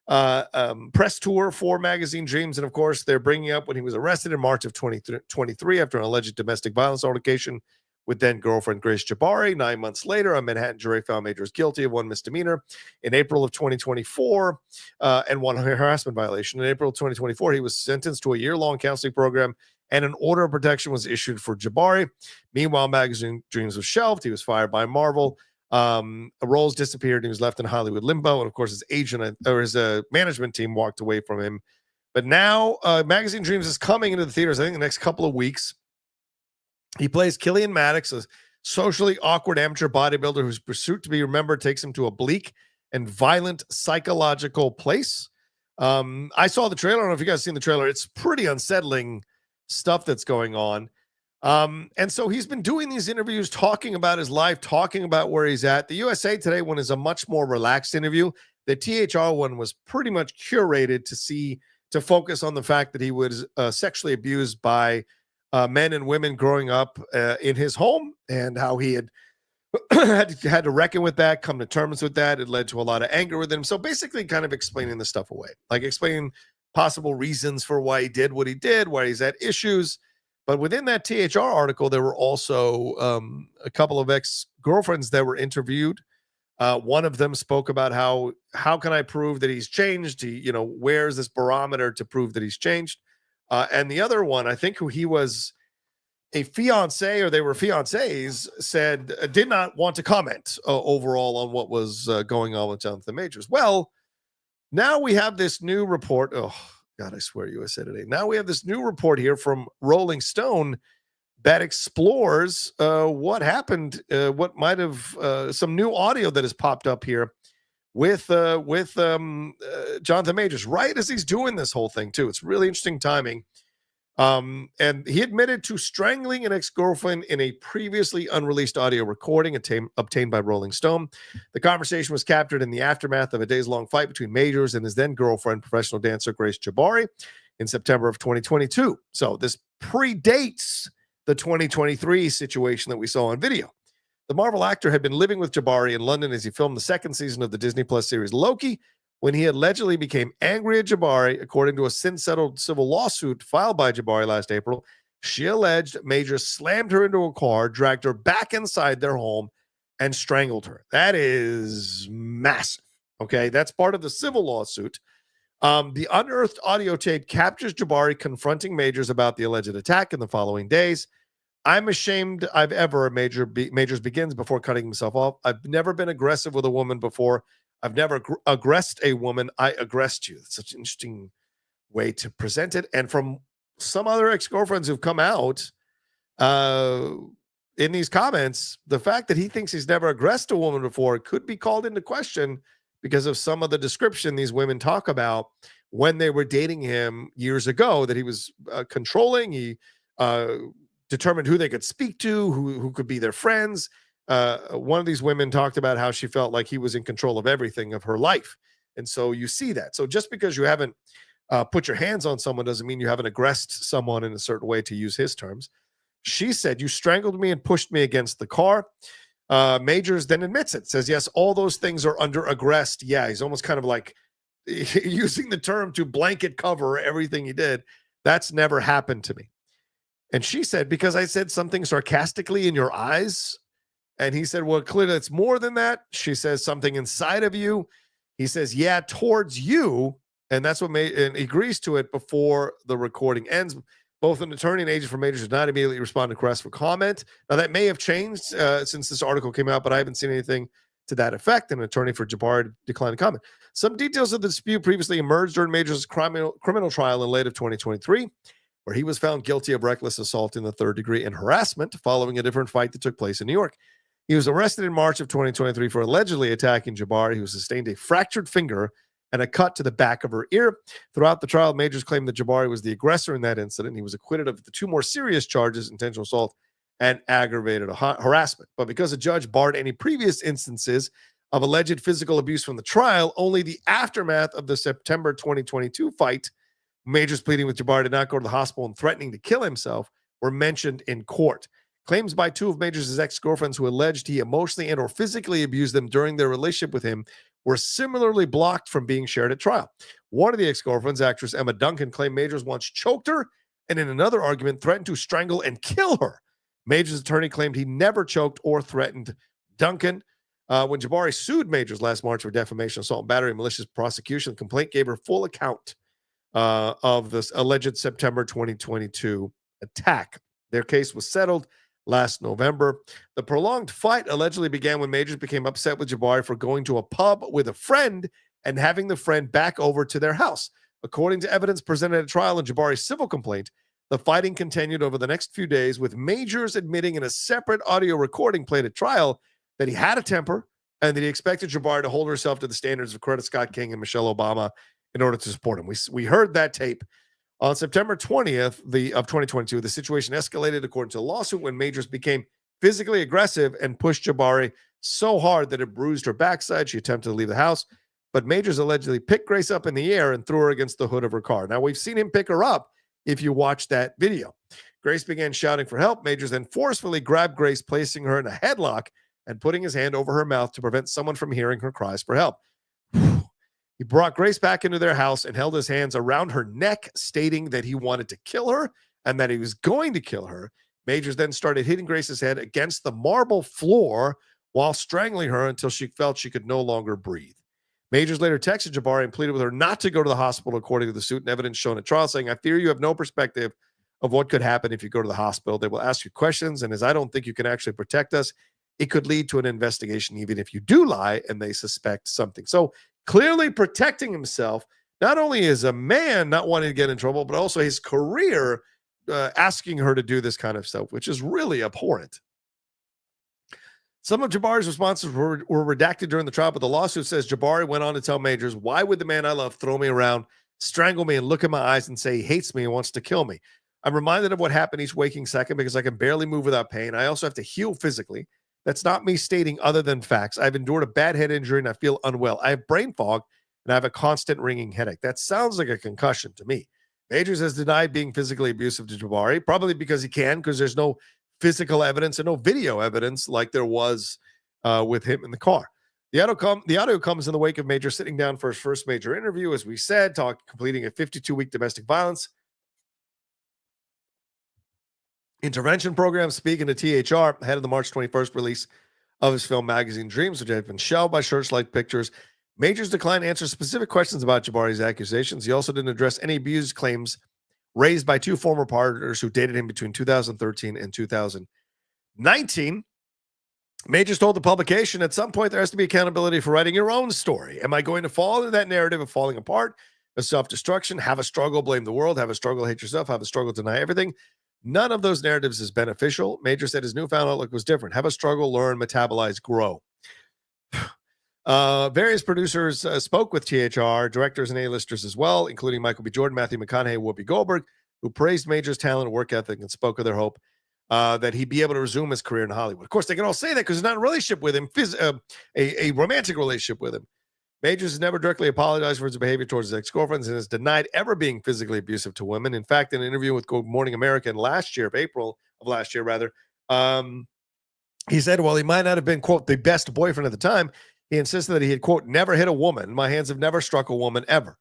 press tour for Magazine Dreams. And of course, they're bringing up when he was arrested in March of 2023 after an alleged domestic violence altercation with then girlfriend Grace Jabari. 9 months later, a Manhattan jury found Majors guilty of one misdemeanor in April of 2024 and one harassment violation. In April of 2024, he was sentenced to a year-long counseling program, and an order of protection was issued for Jabari. Meanwhile, Magazine Dreams was shelved. He was fired by Marvel. Roles disappeared. He was left in Hollywood limbo. And of course, his agent or his management team walked away from him. But now Magazine Dreams is coming into the theaters, I think, the next couple of weeks. He plays Killian Maddox, a socially awkward amateur bodybuilder whose pursuit to be remembered takes him to a bleak and violent psychological place. I saw the trailer. I don't know if you guys have seen the trailer. It's pretty unsettling stuff that's going on. And so he's been doing these interviews, talking about his life, talking about where he's at. The USA Today one is a much more relaxed interview. The THR one was pretty much curated to focus on the fact that he was sexually abused by men and women growing up in his home, and how he had had to reckon with that, come to terms with that. It led to a lot of anger with him. So basically kind of explaining the stuff away, like explaining possible reasons for why he did what he did, why he's had issues. But within that THR article, there were also a couple of ex-girlfriends that were interviewed. One of them spoke about how can I prove that he's changed? Where's this barometer to prove that he's changed? And the other one, I think who he was a fiance or they were fiancés, said did not want to comment overall on what was going on with Jonathan Majors. Well, now we have this new report. Oh, God, I swear USA Today. Now we have this new report here from Rolling Stone that explores what happened, what might have some new audio that has popped up here with Jonathan Majors right as he's doing this whole thing too. It's really interesting timing. And he admitted to strangling an ex-girlfriend in a previously unreleased audio recording obtained by Rolling Stone. The conversation was captured in the aftermath of a days-long fight between Majors and his then-girlfriend, professional dancer Grace Jabari, in September of 2022. So this predates the 2023 situation that we saw on video. The Marvel actor had been living with Jabari in London as he filmed the second season of the Disney Plus series Loki, when he allegedly became angry at Jabari. According to a sin-settled civil lawsuit filed by Jabari last April, she alleged Majors slammed her into a car, dragged her back inside their home, and strangled her. That is massive. Okay, that's part of the civil lawsuit. The unearthed audio tape captures Jabari confronting Majors about the alleged attack in the following days. I'm ashamed I've ever, Majors begins before cutting himself off. I've never been aggressive with a woman before. I've never aggressed a woman. I aggressed you. It's such an interesting way to present it. And from some other ex-girlfriends who've come out in these comments, the fact that he thinks he's never aggressed a woman before could be called into question because of some of the description these women talk about when they were dating him years ago, that he was controlling. He determined who they could speak to, who could be their friends. One of these women talked about how she felt like he was in control of everything of her life. And so you see that. So just because you haven't put your hands on someone doesn't mean you haven't aggressed someone in a certain way, to use his terms. She said, "You strangled me and pushed me against the car." Majors then admits it, says, yes, all those things are under aggressed. Yeah, he's almost kind of like using the term to blanket cover everything he did. That's never happened to me. And she said, because I said something sarcastically in your eyes. And he said, well, clearly it's more than that. She says, something inside of you. He says, yeah, towards you. And that's what made, and he agrees to it before the recording ends. Both an attorney and agent for Majors did not immediately respond to requests for comment. Now, that may have changed since this article came out, but I haven't seen anything to that effect. An attorney for Jabari declined to comment. Some details of the dispute previously emerged during Majors' criminal trial in late of 2023, where he was found guilty of reckless assault in the third degree and harassment following a different fight that took place in New York. He was arrested in March of 2023 for allegedly attacking Jabari, who sustained a fractured finger and a cut to the back of her ear. Throughout the trial, Majors claimed that Jabari was the aggressor in that incident. He was acquitted of the two more serious charges, intentional assault and aggravated harassment. But because a judge barred any previous instances of alleged physical abuse from the trial, only the aftermath of the September 2022 fight, Majors pleading with Jabari to not go to the hospital and threatening to kill himself, were mentioned in court. Claims by two of Majors' ex-girlfriends who alleged he emotionally and or physically abused them during their relationship with him were similarly blocked from being shared at trial. One of the ex-girlfriends, actress Emma Duncan, claimed Majors once choked her and in another argument threatened to strangle and kill her. Majors' attorney claimed he never choked or threatened Duncan. When Jabari sued Majors last March for defamation, assault, and battery, and malicious prosecution, the complaint gave her full account of this alleged September 2022 attack. Their case was settled last November. The prolonged fight allegedly began when Majors became upset with Jabari for going to a pub with a friend and having the friend back over to their house. According to evidence presented at trial in Jabari's civil complaint, the fighting continued over the next few days, with Majors admitting in a separate audio recording played at trial that he had a temper and that he expected Jabari to hold herself to the standards of Coretta Scott King and Michelle Obama in order to support him. We heard that tape. On September 20th of 2022, the situation escalated according to the lawsuit when Majors became physically aggressive and pushed Jabari so hard that it bruised her backside. She attempted to leave the house, but Majors allegedly picked Grace up in the air and threw her against the hood of her car. Now, we've seen him pick her up if you watch that video. Grace began shouting for help. Majors then forcefully grabbed Grace, placing her in a headlock and putting his hand over her mouth to prevent someone from hearing her cries for help. He brought Grace back into their house and held his hands around her neck, stating that he wanted to kill her and that he was going to kill her. Majors then started hitting Grace's head against the marble floor while strangling her until she felt she could no longer breathe. Majors later texted Jabari and pleaded with her not to go to the hospital, according to the suit and evidence shown at trial, saying, I fear you have no perspective of what could happen if you go to the hospital. They will ask you questions, and as I don't think you can actually protect us, it could lead to an investigation even if you do lie and they suspect something. So clearly protecting himself, not only as a man not wanting to get in trouble, but also his career, asking her to do this kind of stuff, which is really abhorrent. Some of Jabari's responses were redacted during the trial, but the lawsuit says Jabari went on to tell Majors, "Why would the man I love throw me around, strangle me, and look in my eyes and say he hates me and wants to kill me? I'm reminded of what happened each waking second because I can barely move without pain. I also have to heal physically. That's not me stating other than facts. I've endured a bad head injury and I feel unwell. I have brain fog and I have a constant ringing headache." That sounds like a concussion to me. Majors has denied being physically abusive to Jabari, probably because he can, because there's no physical evidence and no video evidence like there was with him in the car. The audio comes in the wake of Major sitting down for his first major interview, as we said, completing a 52-week domestic violence intervention program. Speaking to THR ahead of the March 21st release of his film Magazine Dreams, which had been shelved by Searchlight Pictures, Majors declined to answer specific questions about Jabari's accusations. He also didn't address any abuse claims raised by two former partners who dated him between 2013 and 2019. Majors told the publication, "At some point, there has to be accountability for writing your own story. Am I going to fall into that narrative of falling apart, of self-destruction, have a struggle, blame the world, have a struggle, hate yourself, have a struggle, deny everything? None of those narratives is beneficial." Major said his newfound outlook was different. Have a struggle, learn, metabolize, grow. Various producers spoke with THR, directors and A-listers as well, including Michael B. Jordan, Matthew McConaughey, Whoopi Goldberg, who praised Major's talent, work ethic, and spoke of their hope that he'd be able to resume his career in Hollywood. Of course, they can all say that because he's not in a relationship with him, a romantic relationship with him. Majors has never directly apologized for his behavior towards his ex-girlfriends and has denied ever being physically abusive to women. In fact, in an interview with Good Morning America April of last year, he said, while he might not have been, quote, the best boyfriend at the time, he insisted that he had, quote, never hit a woman. My hands have never struck a woman ever.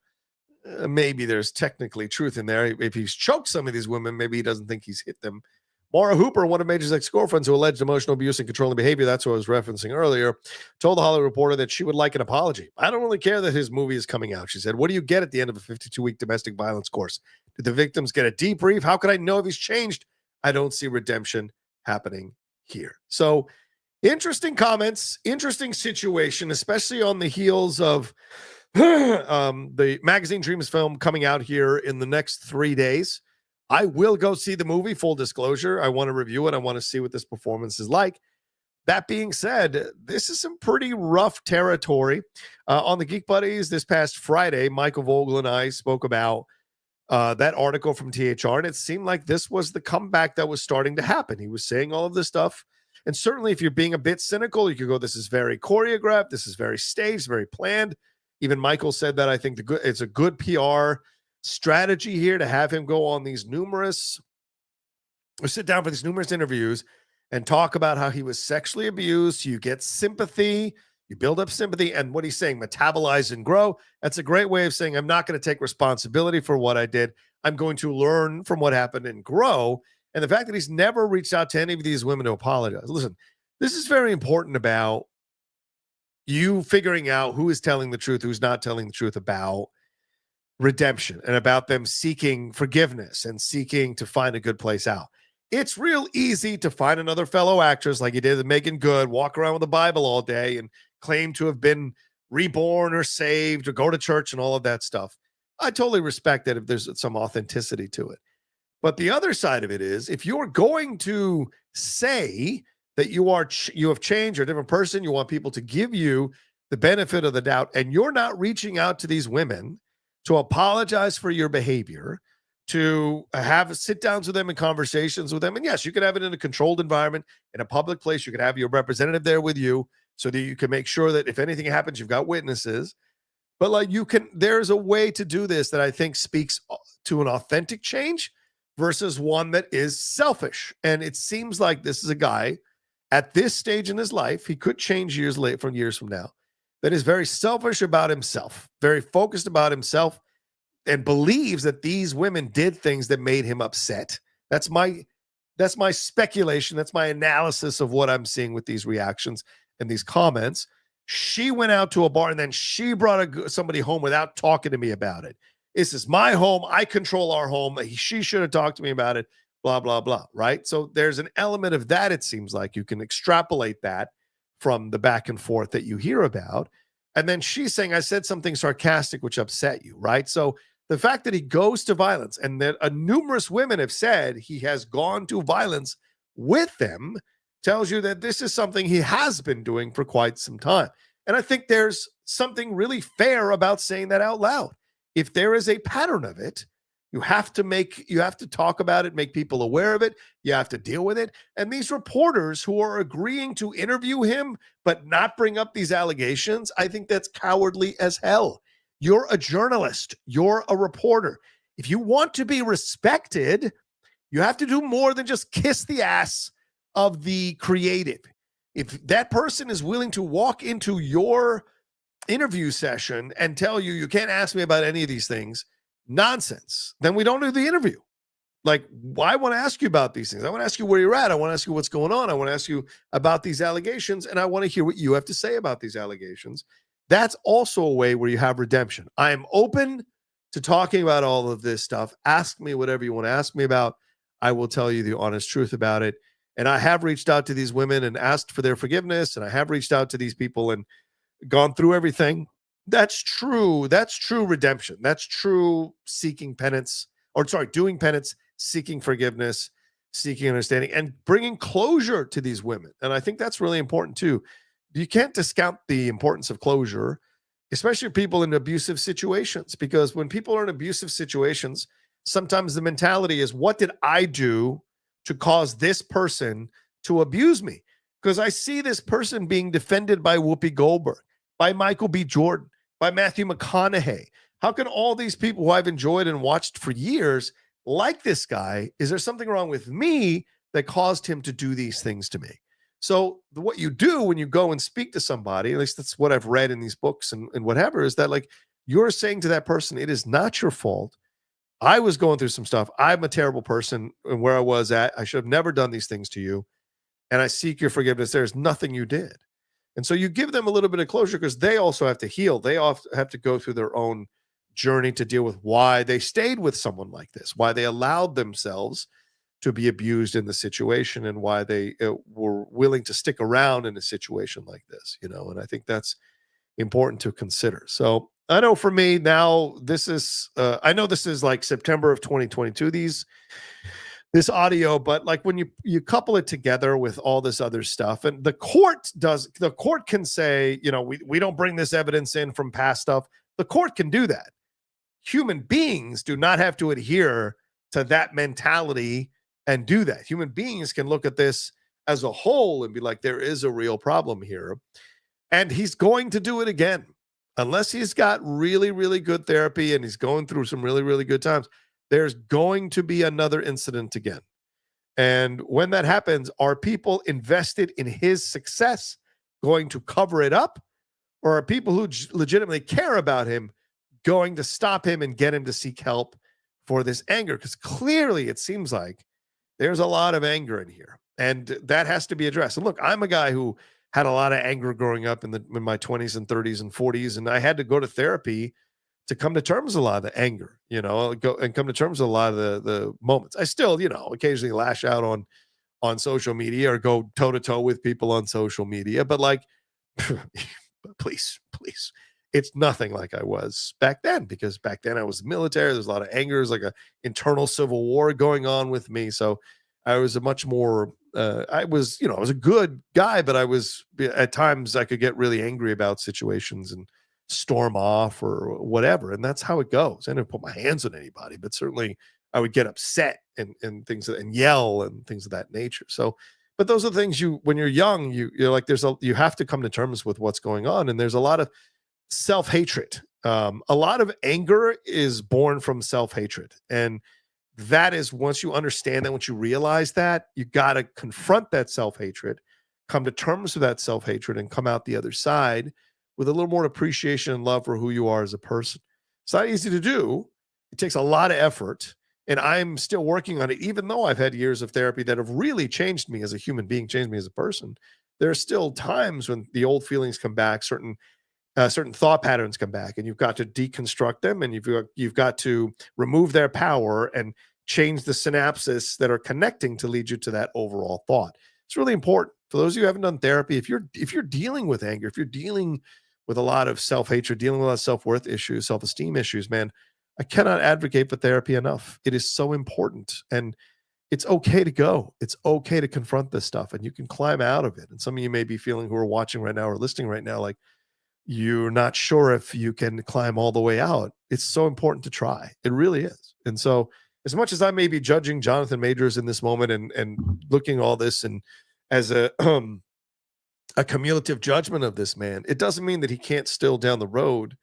Maybe there's technically truth in there. If he's choked some of these women, maybe he doesn't think he's hit them. Maura Hooper, one of Major's ex-girlfriends who alleged emotional abuse and controlling behavior, that's what I was referencing earlier, told the Hollywood Reporter that she would like an apology. "I don't really care that his movie is coming out," she said. "What do you get at the end of a 52-week domestic violence course? Did the victims get a debrief? How could I know if he's changed? I don't see redemption happening here." So interesting comments, interesting situation, especially on the heels of the Magazine Dreams film coming out here in the next 3 days. I will go see the movie, full disclosure. I want to review it. I want to see what this performance is like. That being said, this is some pretty rough territory. On the Geek Buddies this past Friday, Michael Vogel and I spoke about that article from THR, and it seemed like this was the comeback that was starting to happen. He was saying all of this stuff. And certainly if you're being a bit cynical, you could go, this is very choreographed. This is very staged, very planned. Even Michael said that I think it's a good PR strategy here to have him go on these sit down for these numerous interviews and talk about how he was sexually abused. You get sympathy, you build up sympathy, and what he's saying, metabolize and grow. That's a great way of saying, I'm not going to take responsibility for what I did. I'm going to learn from what happened and grow. And the fact that he's never reached out to any of these women to apologize. Listen, this is very important about you figuring out who is telling the truth, who's not telling the truth about redemption and about them seeking forgiveness and seeking to find a good place out. It's real easy to find another fellow actress like he did with Megan Good, walk around with the Bible all day and claim to have been reborn or saved or go to church and all of that stuff. I totally respect that if there's some authenticity to it. But the other side of it is, if you're going to say that you have changed, you're a different person, you want people to give you the benefit of the doubt, and you're not reaching out to these women to apologize for your behavior, to have sit-downs with them and conversations with them. And yes, you could have it in a controlled environment, in a public place. You could have your representative there with you so that you can make sure that if anything happens, you've got witnesses. But there's a way to do this that I think speaks to an authentic change versus one that is selfish. And it seems like this is a guy at this stage in his life, he could change years from now, that is very selfish about himself, very focused about himself, and believes that these women did things that made him upset. That's my speculation. That's my analysis of what I'm seeing with these reactions and these comments. She went out to a bar and then she brought somebody home without talking to me about it. This is my home. I control our home. She should have talked to me about it, blah, blah, blah, right? So there's an element of that, it seems like. You can extrapolate that from the back and forth that you hear about. And then she's saying, I said something sarcastic which upset you, right? So the fact that he goes to violence and that numerous women have said he has gone to violence with them tells you that this is something he has been doing for quite some time. And I think there's something really fair about saying that out loud. If there is a pattern of it, you have to talk about it, make people aware of it. You have to deal with it. And these reporters who are agreeing to interview him, but not bring up these allegations, I think that's cowardly as hell. You're a journalist. You're a reporter. If you want to be respected, you have to do more than just kiss the ass of the creative. If that person is willing to walk into your interview session and tell you, you can't ask me about any of these things, nonsense, then we don't do the interview. Like, I want to ask you about these things. I want to ask you where you're at. I want to ask you what's going on. I want to ask you about these allegations, and I want to hear what you have to say about these allegations. That's also a way where you have redemption. I am open to talking about all of this stuff. Ask me whatever you want to ask me about. I will tell you the honest truth about it. And I have reached out to these women and asked for their forgiveness, and I have reached out to these people and gone through everything. That's true. That's true redemption. That's true seeking penance, doing penance, seeking forgiveness, seeking understanding, and bringing closure to these women. And I think that's really important too. You can't discount the importance of closure, especially people in abusive situations, because when people are in abusive situations, sometimes the mentality is, what did I do to cause this person to abuse me? Because I see this person being defended by Whoopi Goldberg, by Michael B. Jordan, by Matthew McConaughey. How can all these people who I've enjoyed and watched for years like this guy? Is there something wrong with me that caused him to do these things to me? So what you do when you go and speak to somebody, at least that's what I've read in these books and whatever, is that, like, you're saying to that person, it is not your fault. I was going through some stuff. I'm a terrible person, and where I was at, I should have never done these things to you. And I seek your forgiveness. There's nothing you did. And so you give them a little bit of closure, because they also have to heal. They have to go through their own journey to deal with why they stayed with someone like this, why they allowed themselves to be abused in the situation, and why they were willing to stick around in a situation like this, and I think that's important to consider. So I know for me now, this is, I know this is like September of 2022, this audio, but like when you couple it together with all this other stuff, and the court can say, we don't bring this evidence in from past stuff. The court can do that. Human beings do not have to adhere to that mentality and do that. Human beings can look at this as a whole and be like, there is a real problem here. And he's going to do it again, unless he's got really, really good therapy and he's going through some really, really good times. There's going to be another incident again. And when that happens, are people invested in his success going to cover it up? Or are people who legitimately care about him going to stop him and get him to seek help for this anger? Because clearly it seems like there's a lot of anger in here, and that has to be addressed. And look, I'm a guy who had a lot of anger growing up in my 20s and 30s and 40s, and I had to go to therapy to come to terms with a lot of the anger, go and come to terms with a lot of the moments. I still, occasionally lash out on social media or go toe to toe with people on social media, but like, please, it's nothing like I was back then, because back then I was military. There's a lot of anger. There's like a internal civil war going on with me. So I was a much more, I was a good guy, but at times I could get really angry about situations and storm off or whatever. And that's how it goes. I didn't put my hands on anybody, but certainly I would get upset and things and yell and things of that nature. So, but those are things when you're young, you're like, you have to come to terms with what's going on. And there's a lot of self-hatred. A lot of anger is born from self-hatred. And that is, once you understand that, once you realize that, you got to confront that self-hatred, come to terms with that self-hatred, and come out the other side with a little more appreciation and love for who you are as a person. It's not easy to do. It takes a lot of effort. And I'm still working on it, even though I've had years of therapy that have really changed me as a human being, changed me as a person. There are still times when the old feelings come back, certain thought patterns come back, and you've got to deconstruct them, and you've got to remove their power and change the synapses that are connecting to lead you to that overall thought. It's really important for those of you who haven't done therapy. If you're dealing with anger, if you're dealing with a lot of self-hatred, dealing with a lot of self-worth issues, self-esteem issues, man, I cannot advocate for therapy enough. It is so important. And it's okay to go. It's okay to confront this stuff, and you can climb out of it. And some of you may be feeling, who are watching right now or listening right now, like you're not sure if you can climb all the way out. It's so important to try. It really is. And so, as much as I may be judging Jonathan Majors in this moment and looking all this and as a a cumulative judgment of this man, it doesn't mean that he can't still down the road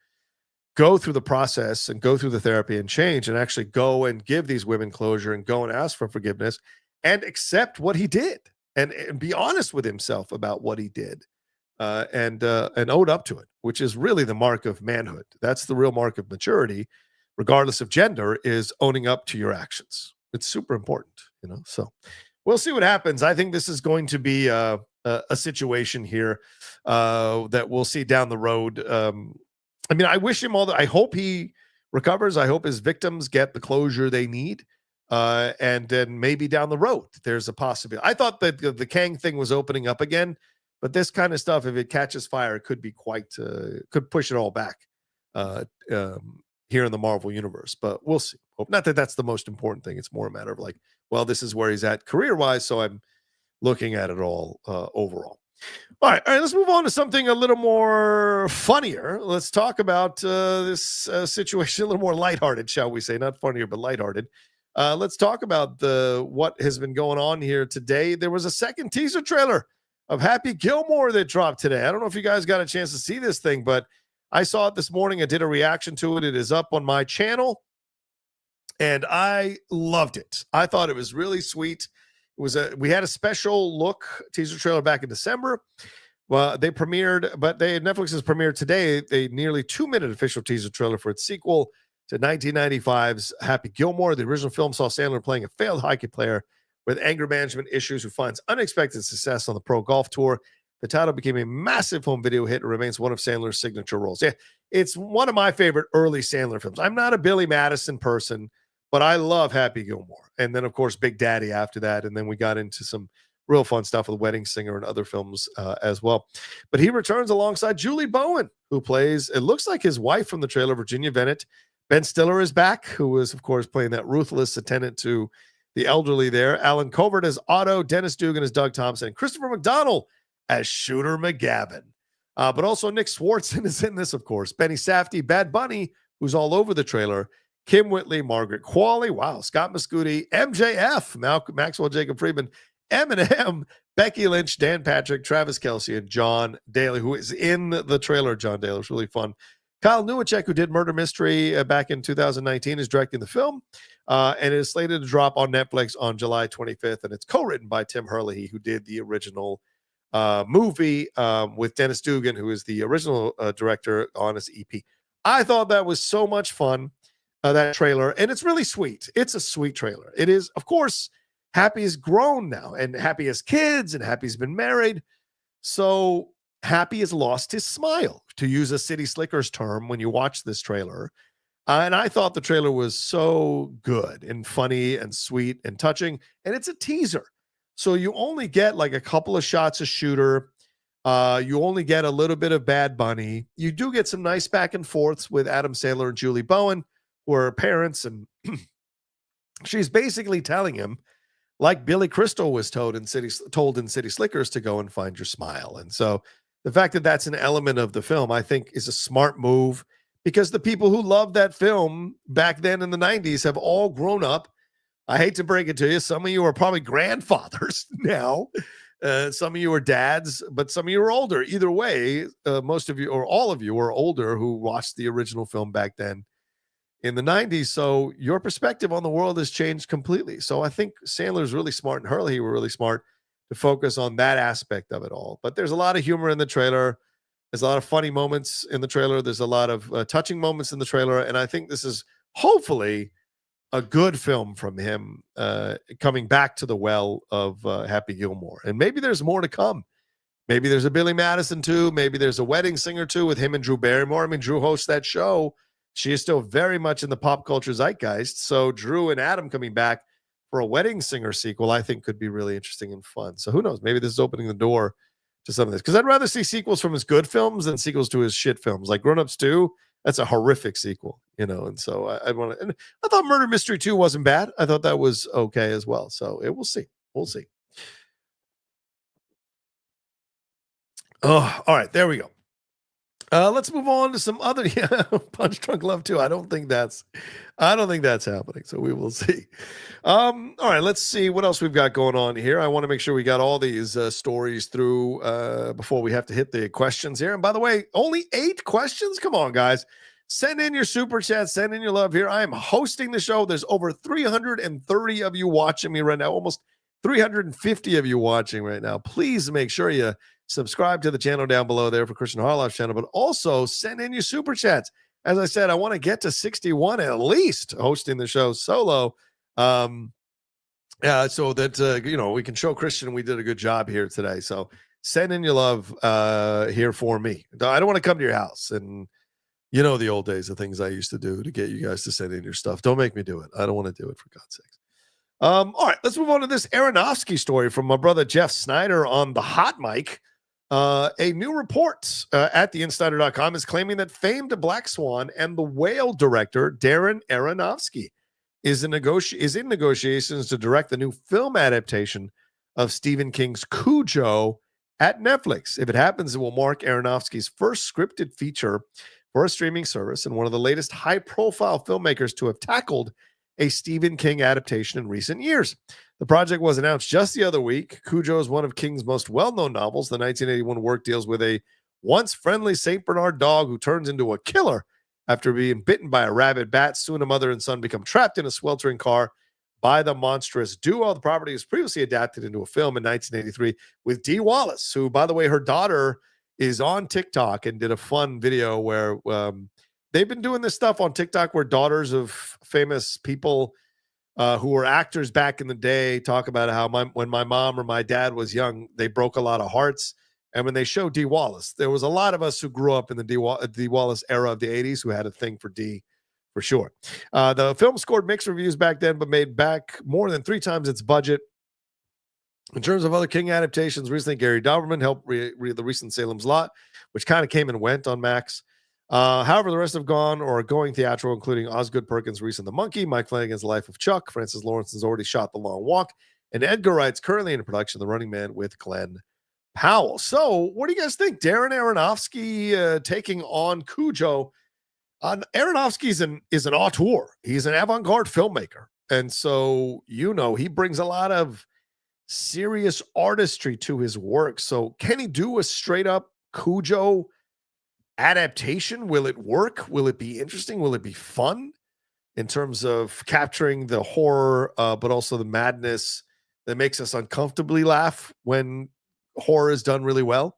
go through the process and go through the therapy and change and actually go and give these women closure and go and ask for forgiveness and accept what he did and be honest with himself about what he did and own up to it, which is really the mark of manhood. That's the real mark of maturity, regardless of gender, is owning up to your actions. It's super important, so we'll see what happens. I think this is going to be a situation here that we'll see down the road. I mean, I wish him I hope he recovers. I hope his victims get the closure they need. And then maybe down the road, there's a possibility. I thought that the Kang thing was opening up again, but this kind of stuff, if it catches fire, it could be could push it all back here in the Marvel universe. But we'll see. Not that that's the most important thing. It's more a matter of like, well, this is where he's at career-wise, so I'm looking at it all overall. All right, let's move on to something a little more funnier. Let's talk about this situation a little more lighthearted, shall we say. Not funnier, but lighthearted. Let's talk about what has been going on here today. There was a second teaser trailer of Happy Gilmore that dropped today. I don't know if you guys got a chance to see this thing, but I saw it this morning. I did a reaction to it. It is up on my channel, and I loved it. I thought it was really sweet. We had a special look teaser trailer back in December. Well, they premiered, but Netflix has premiered today a nearly 2-minute official teaser trailer for its sequel to 1995's Happy Gilmore. The original film saw Sandler playing a failed hockey player with anger management issues who finds unexpected success on the pro golf tour. The title became a massive home video hit and remains one of Sandler's signature roles. Yeah, it's one of my favorite early Sandler films. I'm not a Billy Madison person, but I love Happy Gilmore. And then, of course, Big Daddy after that. And then we got into some real fun stuff with Wedding Singer and other films as well. But he returns alongside Julie Bowen, who plays, it looks like his wife from the trailer, Virginia Bennett. Ben Stiller is back, who was, of course, playing that ruthless attendant to the elderly there. Alan Covert as Otto, Dennis Dugan as Doug Thompson, and Christopher McDonald as Shooter McGavin. But also Nick Swartzen is in this, of course. Benny Safdie, Bad Bunny, who's all over the trailer. Kim Whitley, Margaret Qualley, wow, Scott Mescudi, MJF, Maxwell Jacob Friedman, Eminem, Becky Lynch, Dan Patrick, Travis Kelce, and John Daly, who is in the trailer. John Daly was really fun. Kyle Newacek, who did Murder Mystery back in 2019, is directing the film, and it is slated to drop on Netflix on July 25th, and it's co-written by Tim Herlihy, who did the original movie with Dennis Dugan, who is the original director on his EP. I thought that was so much fun. That trailer, and it's really sweet. It's a sweet trailer. It is, of course, Happy is grown now, and Happy has kids, and Happy's been married. So Happy has lost his smile, to use a City Slickers term when you watch this trailer. And I thought the trailer was so good and funny and sweet and touching, and it's a teaser. So you only get like a couple of shots of Shooter. You only get a little bit of Bad Bunny. You do get some nice back and forths with Adam Sandler and Julie Bowen, who are parents, and she's basically telling him, like Billy Crystal was told in City Slickers, to go and find your smile. And so the fact that that's an element of the film, I think, is a smart move, because the people who loved that film back then in the 90s have all grown up. I hate to break it to you. Some of you are probably grandfathers now. Some of you are dads, but some of you are older. Either way, most of you or all of you are older who watched the original film back then in the 90s. So your perspective on the world has changed completely. So I think Sandler's really smart, and Herlihy were really smart to focus on that aspect of it all. But there's a lot of humor in the trailer. There's a lot of funny moments in the trailer. There's a lot of touching moments in the trailer. And I think this is hopefully a good film from him coming back to the well of Happy Gilmore. And maybe there's more to come. Maybe there's a Billy Madison 2. Maybe there's a Wedding Singer 2 with him and Drew Barrymore. I mean, Drew hosts that show. She is still very much in the pop culture zeitgeist. So Drew and Adam coming back for a Wedding Singer sequel, I think could be really interesting and fun. So who knows? Maybe this is opening the door to some of this. Because I'd rather see sequels from his good films than sequels to his shit films. Like Grown Ups 2, that's a horrific sequel, and so I want to. And I thought Murder Mystery 2 wasn't bad. I thought that was okay as well. So we'll see. We'll see. Oh, all right. There we go. Let's move on to some other Punch Drunk Love 2. I don't think that's happening. So we will see. All right, let's see what else we've got going on here. I want to make sure we got all these stories through before we have to hit the questions here. And by the way, only 8 questions. Come on, guys. Send in your super chat. Send in your love here. I am hosting the show. There's over 330 of you watching me right now. Almost 350 of you watching right now. Please make sure you subscribe to the channel down below there for Kristian Harloff's channel, but also send in your super chats. As I said, I want to get to 61 at least hosting the show solo. So that, we can show Kristian we did a good job here today. So send in your love here for me. I don't want to come to your house and, the old days of things I used to do to get you guys to send in your stuff. Don't make me do it. I don't want to do it, for God's sakes. All right, let's move on to this Aronofsky story from my brother Jeff Snyder on the hot mic. A new report at theinsider.com is claiming that famed Black Swan and The Whale director Darren Aronofsky is in negotiations to direct the new film adaptation of Stephen King's Cujo at Netflix. If it happens, it will mark Aronofsky's first scripted feature for a streaming service and one of the latest high-profile filmmakers to have tackled a Stephen King adaptation in recent years. The project was announced just the other week. Cujo is one of King's most well-known novels. The 1981 work deals with a once friendly St. Bernard dog who turns into a killer after being bitten by a rabid bat. Soon a mother and son become trapped in a sweltering car by the monstrous duo. The property was previously adapted into a film in 1983 with Dee Wallace, who, by the way, her daughter is on TikTok and did a fun video where they've been doing this stuff on TikTok where daughters of famous people who were actors back in the day talk about how when my mom or my dad was young, they broke a lot of hearts. And when they show Dee Wallace, there was a lot of us who grew up in the Dee Wallace era of the 80s who had a thing for Dee, for sure. The film scored mixed reviews back then, but made back more than 3 times its budget. In terms of other King adaptations, recently Gary Dauberman helped read the recent Salem's Lot, which kind of came and went on Max. However, the rest have gone or are going theatrical, including Osgood Perkins' recent The Monkey, Mike Flanagan's Life of Chuck, Francis Lawrence's already shot The Long Walk, and Edgar Wright's currently in production The Running Man with Glenn Powell. So, what do you guys think? Darren Aronofsky taking on Cujo. Aronofsky is an auteur. He's an avant-garde filmmaker, and so he brings a lot of serious artistry to his work. So, can he do a straight-up Cujo adaptation? Will it work? Will it be interesting? Will it be fun in terms of capturing the horror, but also the madness that makes us uncomfortably laugh when horror is done really well?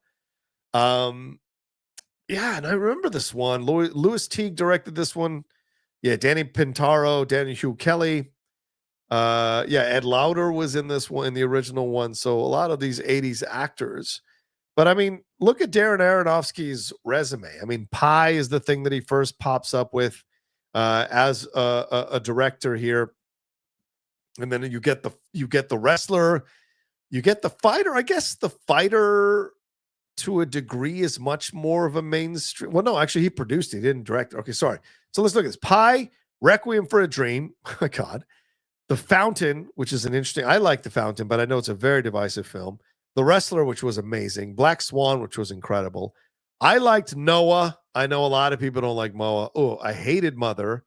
And I remember this one. Louis Teague directed this one. Yeah, Danny Pintaro, Daniel Hugh Kelly. Ed Lauder was in this one, in the original one. So a lot of these 80s actors. But I mean, look at Darren Aronofsky's resume. I mean, Pi is the thing that he first pops up with as a director here, and then you get the wrestler, you get the fighter. I guess the fighter, to a degree, is much more of a mainstream. Well, no, actually, he produced it. He didn't direct it. Okay, sorry. So let's look at this. Pi, Requiem for a Dream. Oh my God. The Fountain, which is an interesting. I like The Fountain, but I know it's a very divisive film. The Wrestler, which was amazing. Black Swan, which was incredible. I liked Noah. I know a lot of people don't like Noah. Oh, I hated Mother.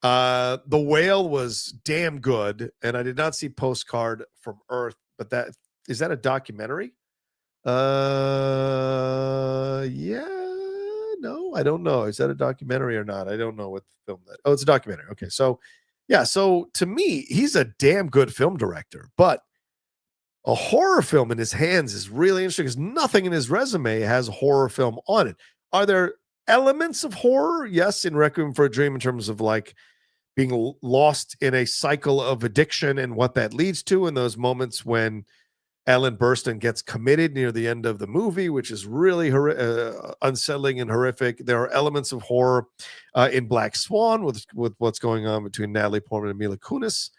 The Whale was damn good, and I did not see Postcard from Earth, but is that a documentary? No, I don't know. Is that a documentary or not? I don't know what film that. Oh, it's a documentary. Okay, so so to me, he's a damn good film director, but a horror film in his hands is really interesting because nothing in his resume has horror film on it. Are there elements of horror? Yes, in Requiem for a Dream, in terms of like being lost in a cycle of addiction and what that leads to, in those moments when Ellen Burstyn gets committed near the end of the movie, which is really unsettling and horrific. There are elements of horror in Black Swan with what's going on between Natalie Portman and Mila Kunis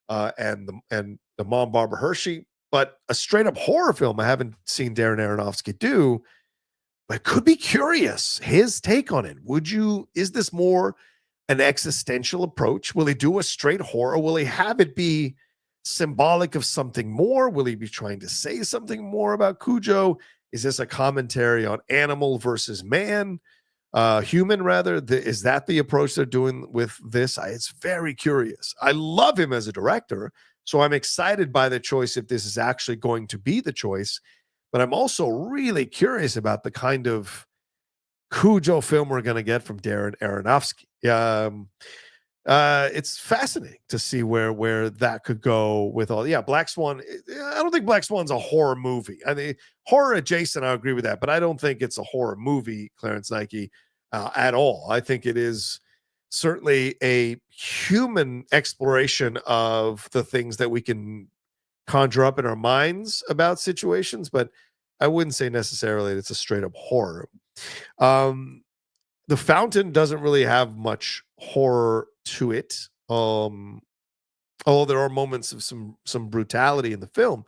and the mom, Barbara Hershey. But a straight up horror film I haven't seen Darren Aronofsky do. but could be curious. His take on it. Is this more an existential approach? Will he do a straight horror? Will he have it be symbolic of something more? Will he be trying to say something more about Cujo? Is this a commentary on animal versus man? Human, rather? Is that the approach they're doing with this? It's very curious. I love him as a director, so I'm excited by the choice if this is actually going to be the choice. But I'm also really curious about the kind of Cujo film we're going to get from Darren Aronofsky. It's fascinating to see where that could go with all. Yeah, Black Swan. I don't think Black Swan's a horror movie. I mean, horror adjacent. I agree with that, but I don't think it's a horror movie, Clarence Nike, at all. I think it is certainly a human exploration of the things that we can conjure up in our minds about situations, but I wouldn't say necessarily it's a straight up horror. The Fountain doesn't really have much horror to it. Although there are moments of some brutality in the film.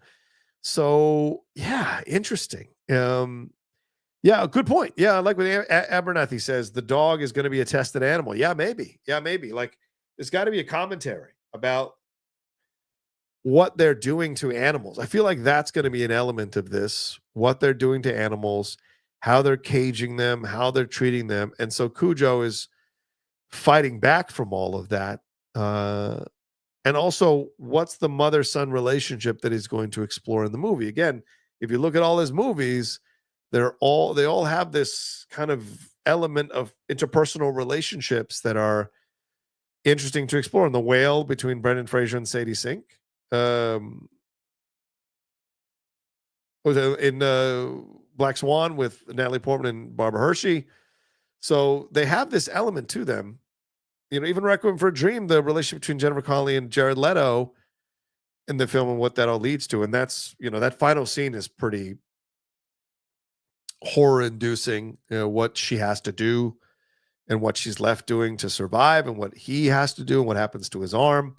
So yeah, interesting. Yeah, good point. Yeah, I like what Abernathy says. The dog is going to be a tested animal. Yeah, maybe. Like, there's got to be a commentary about what they're doing to animals. I feel like that's going to be an element of this, what they're doing to animals, how they're caging them, how they're treating them. And so Cujo is fighting back from all of that. And also, what's the mother-son relationship that he's going to explore in the movie? Again, if you look at all his movies, they all have this kind of element of interpersonal relationships that are interesting to explore. In The Whale, between Brendan Fraser and Sadie Sink. In Black Swan with Natalie Portman and Barbara Hershey. So they have this element to them. You know, even Requiem for a Dream, the relationship between Jennifer Connelly and Jared Leto in the film and what that all leads to. And that's, that final scene is pretty horror inducing, what she has to do and what she's left doing to survive and what he has to do and what happens to his arm.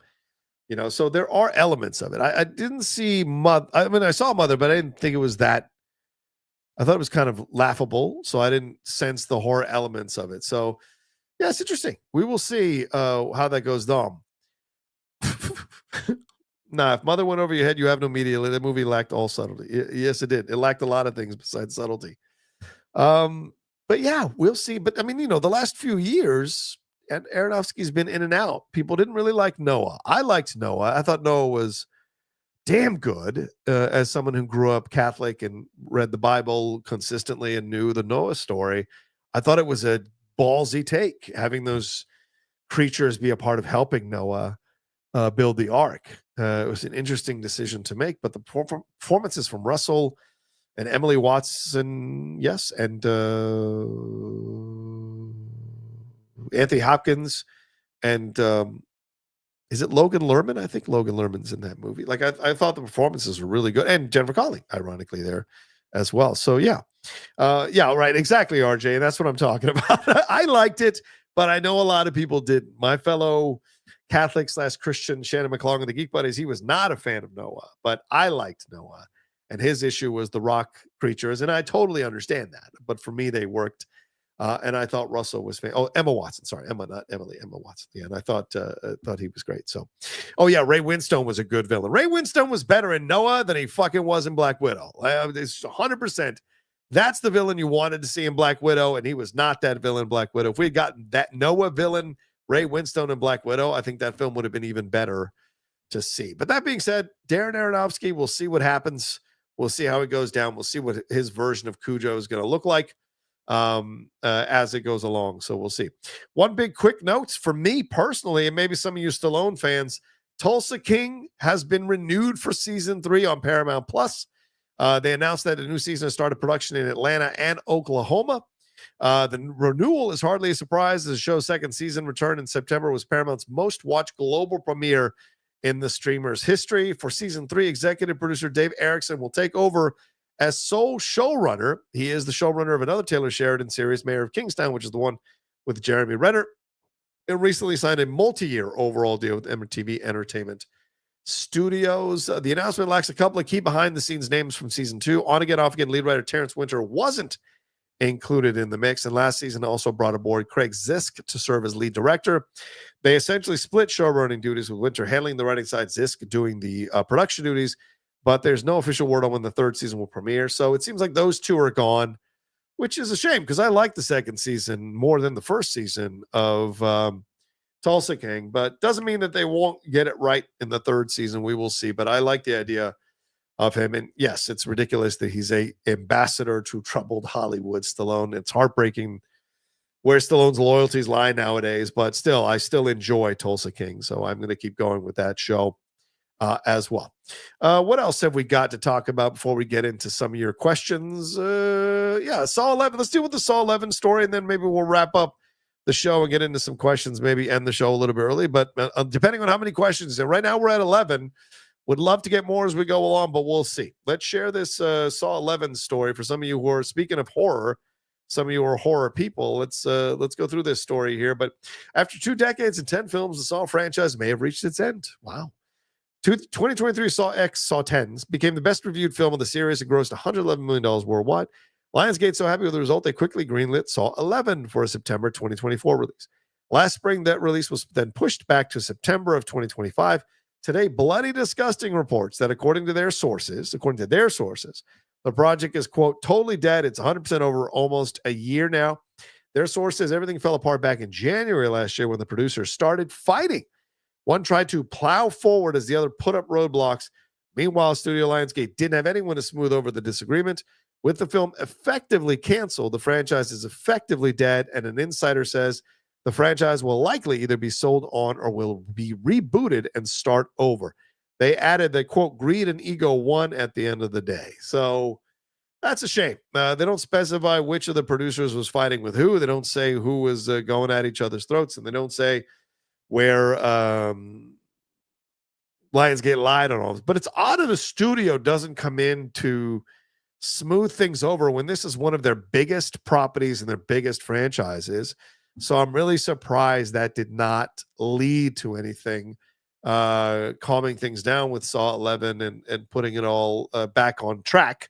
So there are elements of it. I didn't see Mother. I mean, I saw Mother, but I didn't think it was that. I thought it was kind of laughable, so I didn't sense the horror elements of it. So, yeah, it's interesting. We will see how that goes down. Nah, if Mother went over your head, you have no media. The movie lacked all subtlety. Yes, it did. It lacked a lot of things besides subtlety. But yeah, we'll see. But I mean, the last few years, and Aronofsky's been in and out. People didn't really like Noah. I liked Noah. I thought Noah was damn good as someone who grew up Catholic and read the Bible consistently and knew the Noah story. I thought it was a ballsy take, having those creatures be a part of helping Noah build the ark. It was an interesting decision to make, but the performances from Russell and Emily Watson, yes, and Anthony Hopkins, and is it Logan Lerman? I think Logan Lerman's in that movie. Like, I thought the performances were really good, and Jennifer Connelly, ironically, there as well. So yeah, right, exactly, RJ, and that's what I'm talking about. I liked it, but I know a lot of people didn't. My fellow Catholic/Christian Shannon McClung of the Geek Buddies, he was not a fan of Noah, but I liked Noah, and his issue was the rock creatures, and I totally understand that. But for me, they worked. And I thought Russell was Emma Watson. Sorry, Emma, not Emily. Emma Watson. Yeah, and I thought he was great. So, Ray Winstone was a good villain. Ray Winstone was better in Noah than he fucking was in Black Widow. It's 100%. That's the villain you wanted to see in Black Widow, and he was not that villain in Black Widow. If we had gotten that Noah villain, Ray Winstone in Black Widow, I think that film would have been even better to see. But that being said, Darren Aronofsky, we'll see what happens. We'll see how it goes down. We'll see what his version of Cujo is going to look like as it goes along. So we'll see. One big quick note for me personally, and maybe some of you Stallone fans, Tulsa King has been renewed for season 3 on Paramount Plus. They announced that a new season has started production in Atlanta and Oklahoma. The renewal is hardly a surprise, as the show's second season return in September was Paramount's most watched global premiere in the streamer's history. For season 3, executive producer Dave Erickson will take over as sole showrunner. He is the showrunner of another Taylor Sheridan series, Mayor of Kingstown, which is the one with Jeremy Renner, and recently signed a multi-year overall deal with MTV Entertainment Studios. The announcement lacks a couple of key behind-the-scenes names from season 2. On again, off again, lead writer Terrence Winter wasn't included in the mix. And last season also brought aboard Craig Zisk to serve as lead director. They essentially split showrunning duties, with Winter handling the writing side, Zisk doing the production duties, but there's no official word on when the third season will premiere. So it seems like those two are gone, which is a shame because I like the second season more than the first season of Tulsa King, but doesn't mean that they won't get it right in the third season. We will see, but I like the idea of him. And yes, it's ridiculous that he's a ambassador to troubled Hollywood, Stallone. It's heartbreaking where Stallone's loyalties lie nowadays, but still, I still enjoy Tulsa King. So I'm going to keep going with that show as well. What else have we got to talk about before we get into some of your questions? Saw 11. Let's deal with the Saw 11 story, and then maybe we'll wrap up the show and get into some questions, maybe end the show a little bit early, but depending on how many questions. And right now we're at 11. Would love to get more as we go along, but we'll see. Let's share this Saw 11 story for some of you who are, speaking of horror, some of you are horror people. Let's go through this story here. But after 2 decades and 10 films, the Saw franchise may have reached its end. Wow. 2023 Saw X, Saw 10 became the best reviewed film of the series and grossed $111 million worldwide. Lionsgate so happy with the result, they quickly greenlit Saw 11 for a September 2024 release. Last spring, that release was then pushed back to September of 2025. Today, Bloody Disgusting reports that according to their sources, the project is, quote, totally dead. It's 100% over almost a year now. Their source says everything fell apart back in January last year when the producers started fighting. One tried to plow forward as the other put up roadblocks. Meanwhile, Studio Lionsgate didn't have anyone to smooth over the disagreement. With the film effectively canceled, the franchise is effectively dead, and an insider says the franchise will likely either be sold on or will be rebooted and start over. They added that, quote, greed and ego won at the end of the day. So that's a shame. They don't specify which of the producers was fighting with who. They don't say who was going at each other's throats, and they don't say where Lionsgate lied on all this. But it's odd that a studio doesn't come in to smooth things over when this is one of their biggest properties and their biggest franchises. So I'm really surprised that did not lead to anything, calming things down with Saw 11 and putting it all back on track,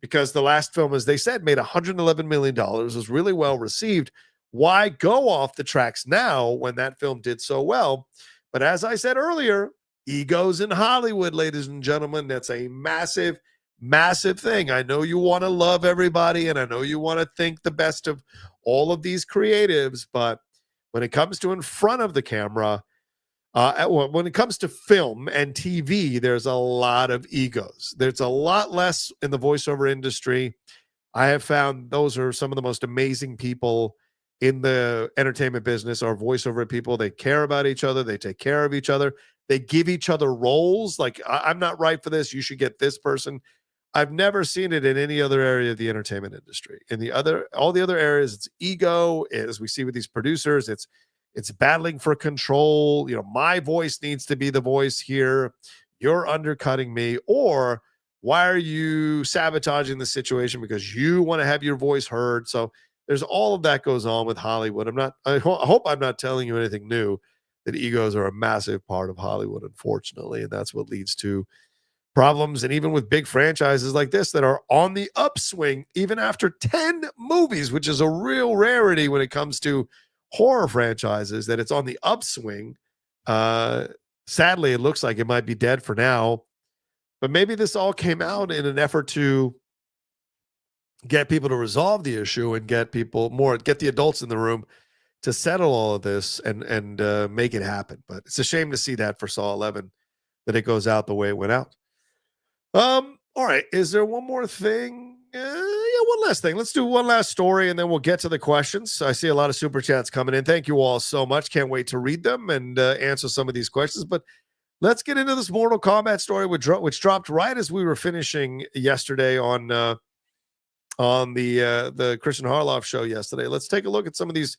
because the last film, as they said, made $111 million, was really well received. Why go off the tracks now when that film did so well? But as I said earlier, egos in Hollywood, ladies and gentlemen, that's a massive thing. I know you want to love everybody, and I know you want to think the best of all of these creatives, but when it comes to in front of the camera, when it comes to film and TV, there's a lot of egos. There's a lot less in the voiceover industry. I have found those are some of the most amazing people in the entertainment business are voiceover people. They care about each other. They take care of each other. They give each other roles. Like, I'm not right for this. You should get this person. I've never seen it in any other area of the entertainment industry. In all the other areas, it's ego. As we see with these producers, it's battling for control. You know, my voice needs to be the voice here. You're undercutting me, or why are you sabotaging the situation because you want to have your voice heard? So there's all of that goes on with Hollywood. I hope I'm not telling you anything new, that egos are a massive part of Hollywood, unfortunately, and that's what leads to problems. And even with big franchises like this that are on the upswing, even after 10 movies, which is a real rarity when it comes to horror franchises, that it's on the upswing. Sadly, it looks like it might be dead for now, but maybe this all came out in an effort to get people to resolve the issue and get the adults in the room to settle all of this and make it happen. But it's a shame to see that for Saw 11, that it goes out the way it went out. All right. Is there one more thing? One last thing. Let's do one last story and then we'll get to the questions. I see a lot of super chats coming in. Thank you all so much. Can't wait to read them and answer some of these questions. But let's get into this Mortal Kombat story, which dropped right as we were finishing yesterday on the Kristian Harloff show yesterday. Let's take a look at some of these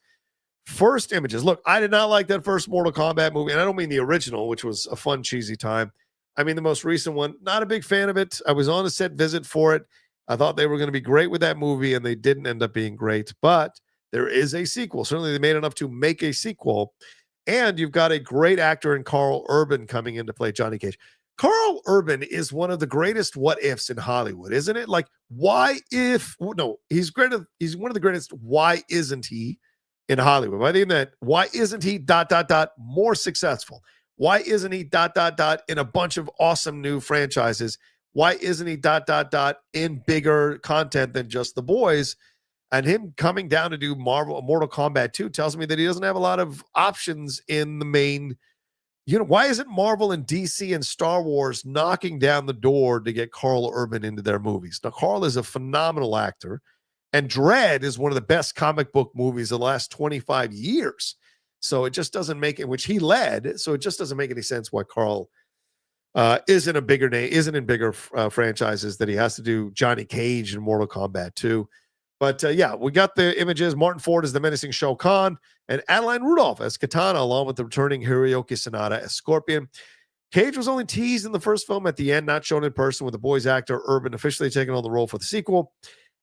first images. Look, I did not like that first Mortal Kombat movie, and I don't mean the original, which was a fun, cheesy time. I mean the most recent one. Not a big fan of it. I was on a set visit for it. I thought they were going to be great with that movie, and they didn't end up being great. But there is a sequel. Certainly, they made enough to make a sequel. And you've got a great actor in Carl Urban coming in to play Johnny Cage. Carl Urban is one of the greatest what ifs in Hollywood, isn't it? Like, why if no, he's great. He's one of the greatest. Why isn't he in Hollywood? By the that, why isn't he more successful? Why isn't he in a bunch of awesome new franchises? Why isn't he in bigger content than just The Boys? And him coming down to do Mortal Kombat 2 tells me that he doesn't have a lot of options in the main. Why isn't Marvel and DC and Star Wars knocking down the door to get Carl Urban into their movies? Now, Carl is a phenomenal actor, and Dread is one of the best comic book movies of the last 25 years. So it just doesn't make it, which he led. So it just doesn't make any sense why Carl isn't a bigger name, isn't in bigger franchises, that he has to do Johnny Cage in Mortal Kombat 2. But yeah, we got the images. Martin Ford as the menacing Shao Kahn, and Adeline Rudolph as Katana, along with the returning Hiroyuki Sanada as Scorpion. Cage was only teased in the first film at the end, not shown in person, with the Boys actor Urban officially taking on the role for the sequel.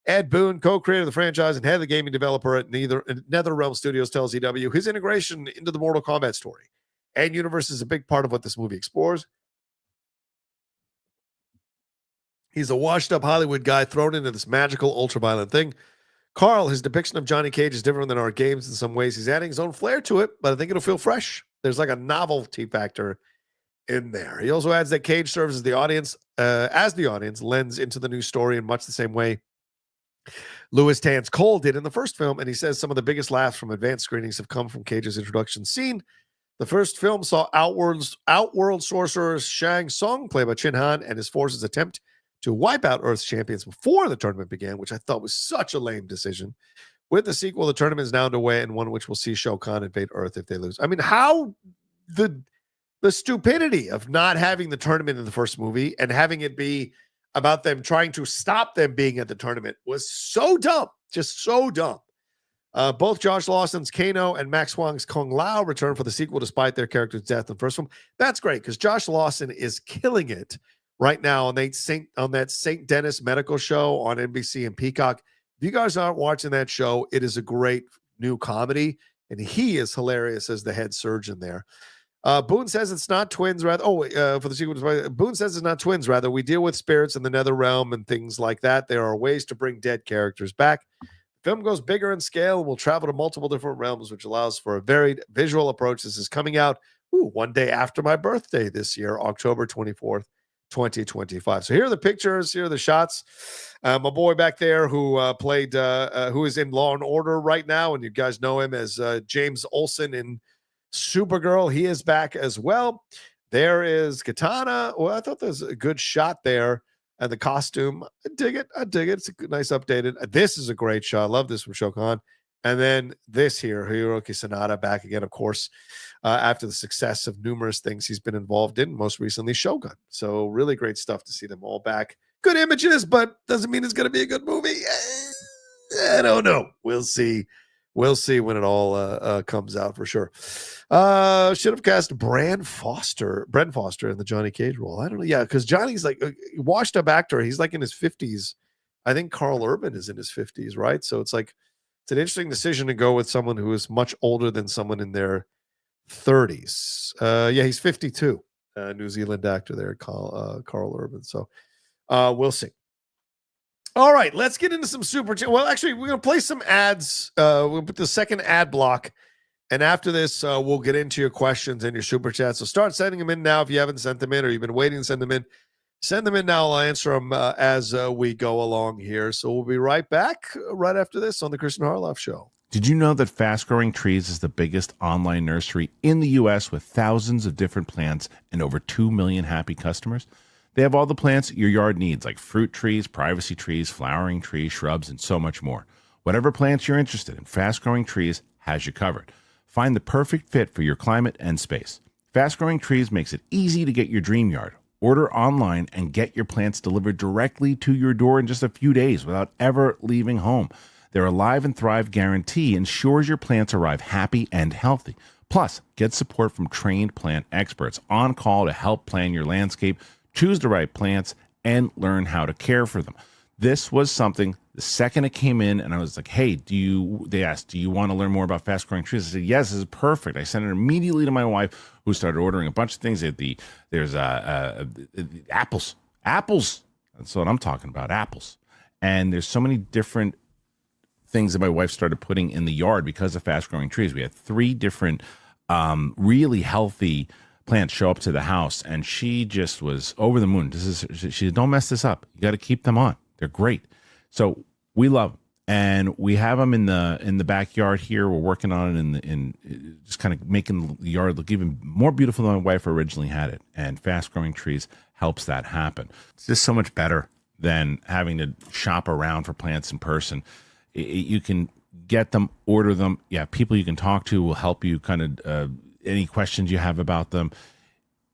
Ed Boon, co-creator of the franchise and head of the gaming developer at NetherRealm Studios, tells EW his integration into the Mortal Kombat story and universe is a big part of what this movie explores. He's a washed-up Hollywood guy thrown into this magical, ultra-violent thing. Carl, his depiction of Johnny Cage is different than our games in some ways. He's adding his own flair to it, but I think it'll feel fresh. There's like a novelty factor in there. He also adds that Cage serves as the audience lends into the new story in much the same way Louis Tance Cole did in the first film, and he says some of the biggest laughs from advanced screenings have come from Cage's introduction scene. The first film saw Outworld sorcerer Shang Tsung, played by Chin Han, and his forces attempt to wipe out Earth's champions before the tournament began, which I thought was such a lame decision. With the sequel, the tournament is now underway, and one which will see Shao Kahn invade Earth if they lose. I mean, how the stupidity of not having the tournament in the first movie and having it be about them trying to stop them being at the tournament was so dumb, just so dumb. Both Josh Lawson's Kano and Max Huang's Kung Lao return for the sequel despite their character's death in the first film. That's great because Josh Lawson is killing it right now on that St. Denis medical show on NBC and Peacock. If you guys aren't watching that show, it is a great new comedy, and he is hilarious as the head surgeon there. Boone says it's not twins, rather. For the sequel, Boone says it's not twins, rather. We deal with spirits in the nether realm and things like that. There are ways to bring dead characters back. The film goes bigger in scale and will travel to multiple different realms, which allows for a varied visual approach. This is coming out one day after my birthday this year, October 24th, 2025. So here are the pictures, here are the shots. My boy back there who who is in Law and Order right now, and you guys know him as James Olsen in Supergirl. He is back as well. There is Katana. Well, I thought there's a good shot there. And the costume, I dig it. It's a good, nice updated. This is a great shot. I love this from Shao Kahn. And then this here, Hiroki Sanada back again, of course, after the success of numerous things he's been involved in, most recently Shogun. So really great stuff to see them all back. Good images, but doesn't mean it's going to be a good movie. I don't know. We'll see. We'll see when it all comes out for sure. Should have cast Bren Foster in the Johnny Cage role. I don't know. Yeah, because Johnny's like a washed up actor. He's like in his 50s. I think Carl Urban is in his 50s, right? So it's like it's an interesting decision to go with someone who is much older than someone in their 30s. Yeah, he's 52. New Zealand actor there, Carl Urban. So we'll see. All right, let's get into some super. Well, actually, we're going to play some ads. We'll put the second ad block. And after this, we'll get into your questions and your super chats. So start sending them in now if you haven't sent them in or you've been waiting to send them in. Send them in now. I'll answer them as we go along here. So we'll be right back right after this on the Kristian Harloff Show. Did you know that Fast Growing Trees is the biggest online nursery in the U.S. with thousands of different plants and over 2 million happy customers? They have all the plants your yard needs, like fruit trees, privacy trees, flowering trees, shrubs, and so much more. Whatever plants you're interested in, Fast Growing Trees has you covered. Find the perfect fit for your climate and space. Fast Growing Trees makes it easy to get your dream yard. Order online and get your plants delivered directly to your door in just a few days without ever leaving home. Their Alive and Thrive guarantee ensures your plants arrive happy and healthy. Plus, get support from trained plant experts on call to help plan your landscape, choose the right plants, and learn how to care for them. This was something the second it came in, and I was like, hey, they asked, do you want to learn more about fast growing trees? I said, yes, this is perfect. I sent it immediately to my wife, who started ordering a bunch of things. There's apples. That's what I'm talking about, apples. And there's so many different things that my wife started putting in the yard because of fast growing trees. We had 3 different really healthy plants show up to the house, and she just was over the moon. She said, don't mess this up. You got to keep them on. They're great. So we love them. And we have them in the backyard here. We're working on it in just kind of making the yard look even more beautiful than my wife originally had it. And fast growing trees helps that happen. It's just so much better than having to shop around for plants in person. You can get them, order them. Yeah, people you can talk to will help you kind of any questions you have about them.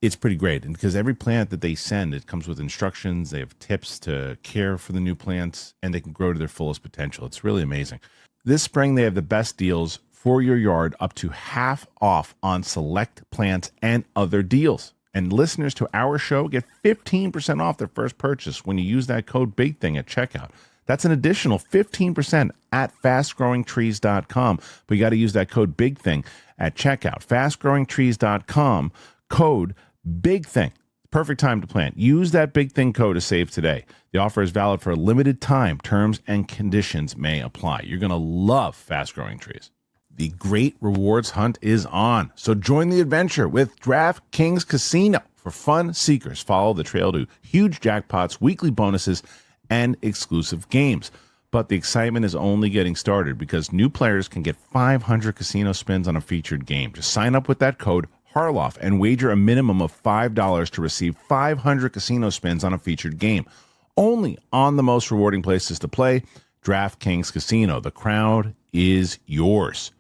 It's pretty great. And because every plant that they send, it comes with instructions. They have tips to care for the new plants, and they can grow to their fullest potential. It's really amazing. This spring, they have the best deals for your yard, up to half off on select plants and other deals. And listeners to our show get 15% off their first purchase when you use that code BIGTHING at checkout. That's an additional 15% at fastgrowingtrees.com. But you got to use that code BIGTHING at checkout. Fastgrowingtrees.com, code BIGTHING. Perfect time to plant. Use that Big Thing code to save today. The offer is valid for a limited time. Terms and conditions may apply. You're going to love Fast Growing Trees. The great rewards hunt is on. So join the adventure with DraftKings Casino. For fun seekers, follow the trail to huge jackpots, weekly bonuses, and exclusive games. But the excitement is only getting started because new players can get 500 casino spins on a featured game. Just sign up with that code Harloff and wager a minimum of $5 to receive 500 casino spins on a featured game. Only on the most rewarding places to play, DraftKings Casino. The crowd is yours.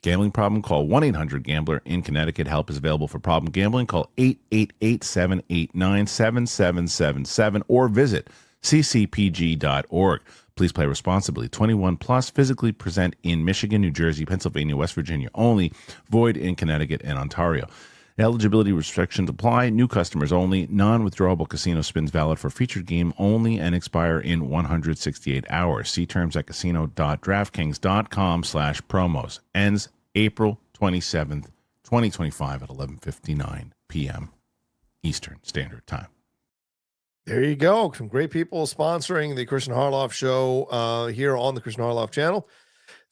Gambling problem? Call 1-800-GAMBLER. In Connecticut, help is available for problem gambling. Call 888-789-7777 or visit ccpg.org. Please play responsibly. 21 plus, physically present in Michigan, New Jersey, Pennsylvania, West Virginia only. Void in Connecticut and Ontario. Eligibility restrictions apply. New customers only. Non-withdrawable casino spins valid for featured game only and expire in 168 hours. See terms at casino.draftkings.com/promos. Ends April 27th, 2025 at 11:59 p.m. Eastern Standard Time. There you go. Some great people sponsoring the Kristian Harloff show here on the Kristian Harloff channel.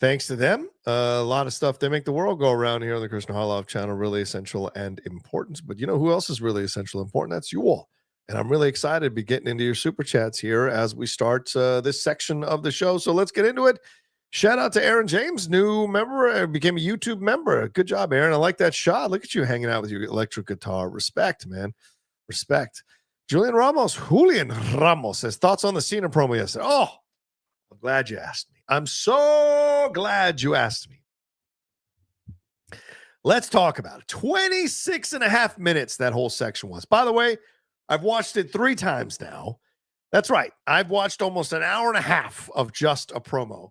Thanks to them. A lot of stuff. They make the world go around here on the Kristian Harloff channel. Really essential and important. But you know who else is really essential and important? That's you all. And I'm really excited to be getting into your super chats here as we start this section of the show. So let's get into it. Shout out to Aaron James, new member, became a YouTube member. Good job, Aaron. I like that shot. Look at you hanging out with your electric guitar. Respect, man. Respect. Julian Ramos says, thoughts on the Cena promo yesterday? Oh, I'm glad you asked me. I'm so glad you asked me. Let's talk about it. 26 and a half minutes that whole section was. By the way, I've watched it 3 times now. That's right. I've watched almost an hour and a half of just a promo.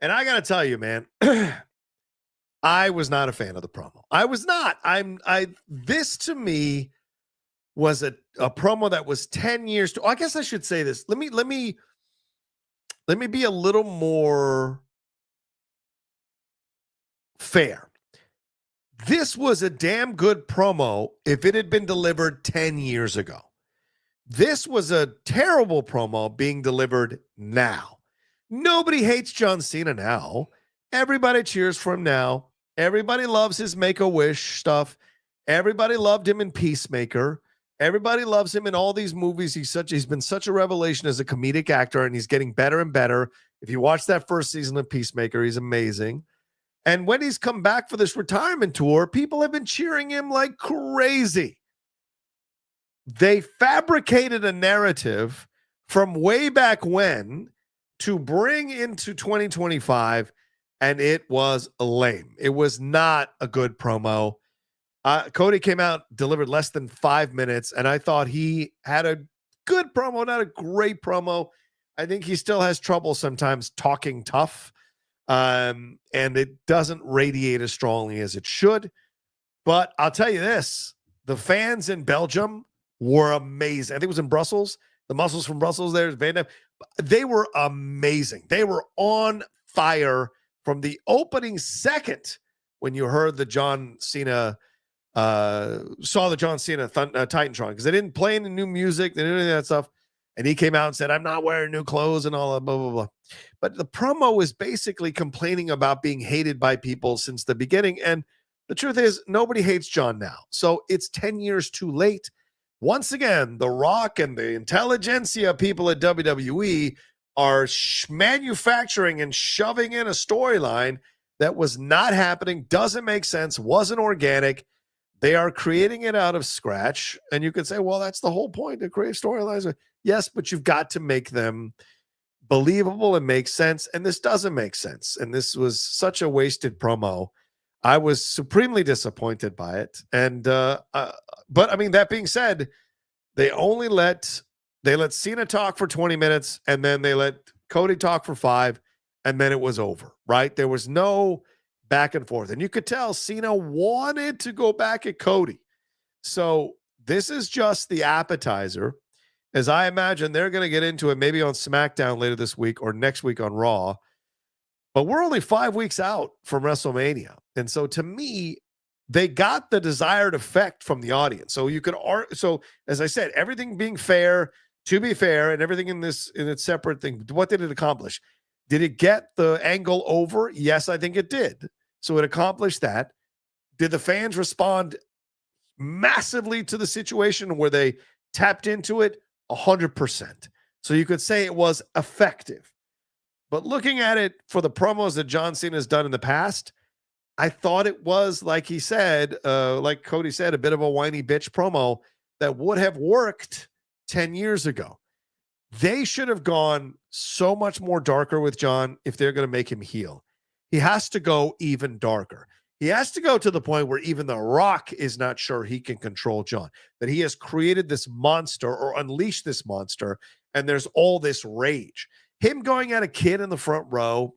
And I got to tell you, man, I was not a fan of the promo. I was not. This to me was a promo that was 10 years to, I guess I should say this. Let me be a little more fair. This was a damn good promo if it had been delivered 10 years ago. This was a terrible promo being delivered now. Nobody hates John Cena now. Everybody cheers for him now. Everybody loves his Make-A-Wish stuff. Everybody loved him in Peacemaker. Everybody loves him in all these movies. He's been such a revelation as a comedic actor, and he's getting better and better. If you watch that first season of Peacemaker, he's amazing. And when he's come back for this retirement tour, people have been cheering him like crazy. They fabricated a narrative from way back when to bring into 2025, and it was lame. It was not a good promo. Cody came out, delivered less than 5 minutes, and I thought he had a good promo, not a great promo. I think he still has trouble sometimes talking tough, and it doesn't radiate as strongly as it should. But I'll tell you this, the fans in Belgium were amazing. I think it was in Brussels. The Muscles from Brussels, there's Van Damme. They were amazing. They were on fire from the opening second when you heard the John Cena, saw the John Cena Titantron, because they didn't play any new music, they didn't do any of that stuff. And he came out and said, I'm not wearing new clothes and all that, blah, blah, blah. But the promo is basically complaining about being hated by people since the beginning. And the truth is, nobody hates John now. So it's 10 years too late. Once again, The Rock and the intelligentsia people at WWE are manufacturing and shoving in a storyline that was not happening, doesn't make sense, wasn't organic. They are creating it out of scratch. And you could say, well, that's the whole point, to create storylines. Yes, but you've got to make them believable and make sense. And this doesn't make sense. And this was such a wasted promo. I was supremely disappointed by it. And but I mean, that being said, they let Cena talk for 20 minutes, and then they let Cody talk for 5, and then it was over, right? There was no back and forth. And you could tell Cena wanted to go back at Cody. So this is just the appetizer, as I imagine they're going to get into it maybe on SmackDown later this week or next week on Raw. But we're only 5 weeks out from WrestleMania. And so to me, they got the desired effect from the audience. So you could, so as I said, everything being fair, to be fair, and everything in its separate thing. What did it accomplish? Did it get the angle over? Yes, I think it did. So it accomplished that. Did the fans respond massively to the situation where they tapped into it? 100%. So you could say it was effective. But looking at it for the promos that John Cena has done in the past, I thought it was, like he said, like Cody said, a bit of a whiny bitch promo that would have worked 10 years ago. They should have gone so much more darker with John if they're going to make him heel. He has to go even darker. He has to go to the point where even The Rock is not sure he can control John, that he has created this monster or unleashed this monster, and there's all this rage. Him going at a kid in the front row,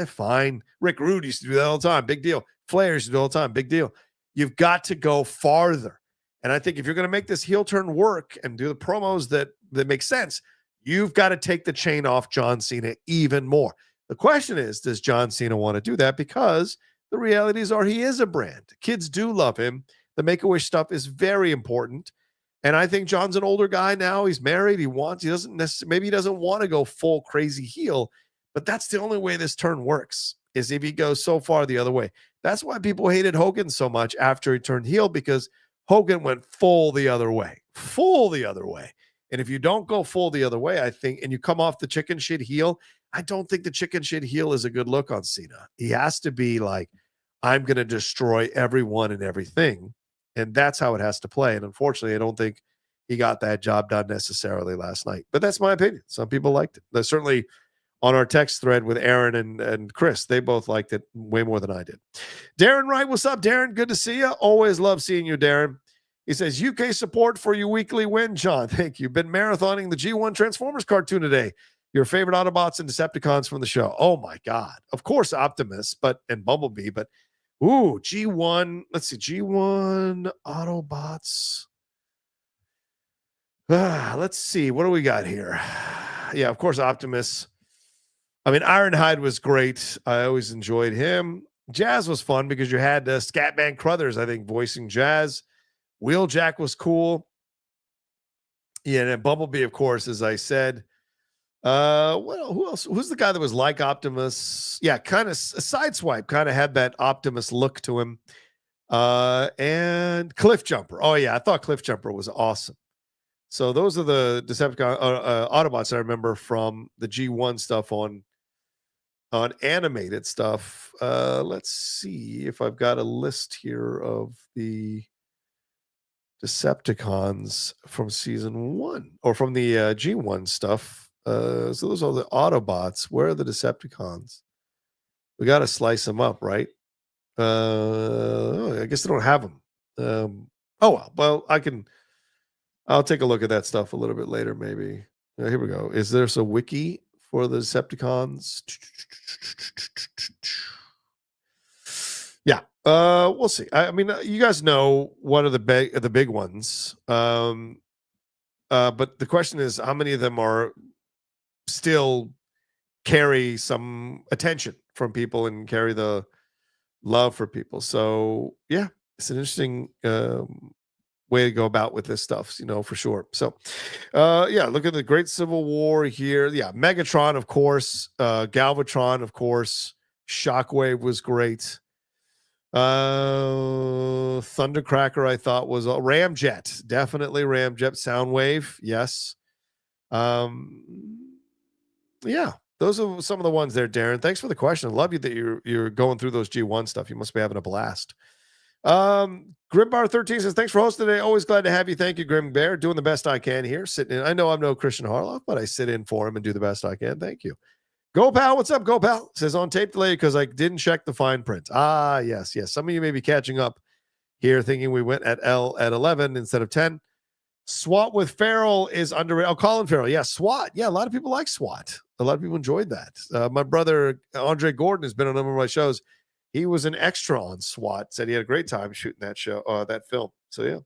fine. Rick Rude used to do that all the time. Big deal. Flair used to do it all the time. Big deal. You've got to go farther. And I think if you're going to make this heel turn work and do the promos that make sense, you've got to take the chain off John Cena even more. The question is, does John Cena want to do that? Because the realities are he is a brand. Kids do love him. The Make-A-Wish stuff is very important. And I think John's an older guy now. He's married. He doesn't necessarily, maybe he doesn't want to go full crazy heel, but that's the only way this turn works, is if he goes so far the other way. That's why people hated Hogan so much after he turned heel, because Hogan went full the other way. And if you don't go full the other way, I think, and you come off the chicken shit heel, I don't think the chicken shit heel is a good look on Cena. He has to be like, I'm going to destroy everyone and everything. And that's how it has to play. And unfortunately, I don't think he got that job done necessarily last night. But that's my opinion. Some people liked it. There's certainly on our text thread with Aaron and Chris, they both liked it way more than I did. Darren Wright, what's up, Darren? Good to see you. Always love seeing you, Darren. He says, UK support for your weekly win, John. Thank you. Been marathoning the G1 Transformers cartoon today. Your favorite Autobots and Decepticons from the show. Oh, my God. Of course, Optimus and Bumblebee, but ooh, G1. Let's see. G1 Autobots. Let's see. What do we got here? Yeah, of course, Optimus. I mean, Ironhide was great. I always enjoyed him. Jazz was fun because you had Scatman Crothers, I think, voicing Jazz. Wheeljack was cool. Yeah, and then Bumblebee, of course, as I said. Well, who else? Who's the guy that was like Optimus? Yeah, kind of Sideswipe, kind of had that Optimus look to him. And Cliff Jumper. Oh, yeah, I thought Cliff Jumper was awesome. So those are the Decepticon Autobots I remember from the G1 stuff on animated stuff. Let's see if I've got a list here of the Decepticons from season 1 or from the G1 stuff. So those are the Autobots. Where are the Decepticons? We got to slice them up, right? I guess they don't have them. Well, I'll take a look at that stuff a little bit later, maybe. Here we go. Is there a wiki for the Decepticons? Yeah. We'll see. I mean, you guys know one of the big ones. But the question is, how many of them are still carry some attention from people and carry the love for people? So yeah, it's an interesting way to go about with this stuff, for sure. So yeah, look at the Great Civil War here. Yeah, Megatron, of course, Galvatron, of course, Shockwave was great. Thundercracker, I thought was Ramjet, definitely Ramjet. Soundwave, yes. Yeah, those are some of the ones there, Darren. Thanks for the question. I love you that you're going through those G1 stuff. You must be having a blast. Grimbar 13 says, thanks for hosting today. Always glad to have you. Thank you, Grim Bear. Doing the best I can here. Sitting in. I know I'm no Kristian Harloff, but I sit in for him and do the best I can. Thank you. Go Pal, what's up? Go Pal says on tape delay because I didn't check the fine print. Yes. Some of you may be catching up here, thinking we went at 11 instead of 10. SWAT with Farrell is underrated. Oh, Colin Farrell, yeah, SWAT. Yeah, a lot of people like SWAT. A lot of people enjoyed that. My brother Andre Gordon has been on a number of my shows. He was an extra on SWAT. Said he had a great time shooting that show, that film. So yeah.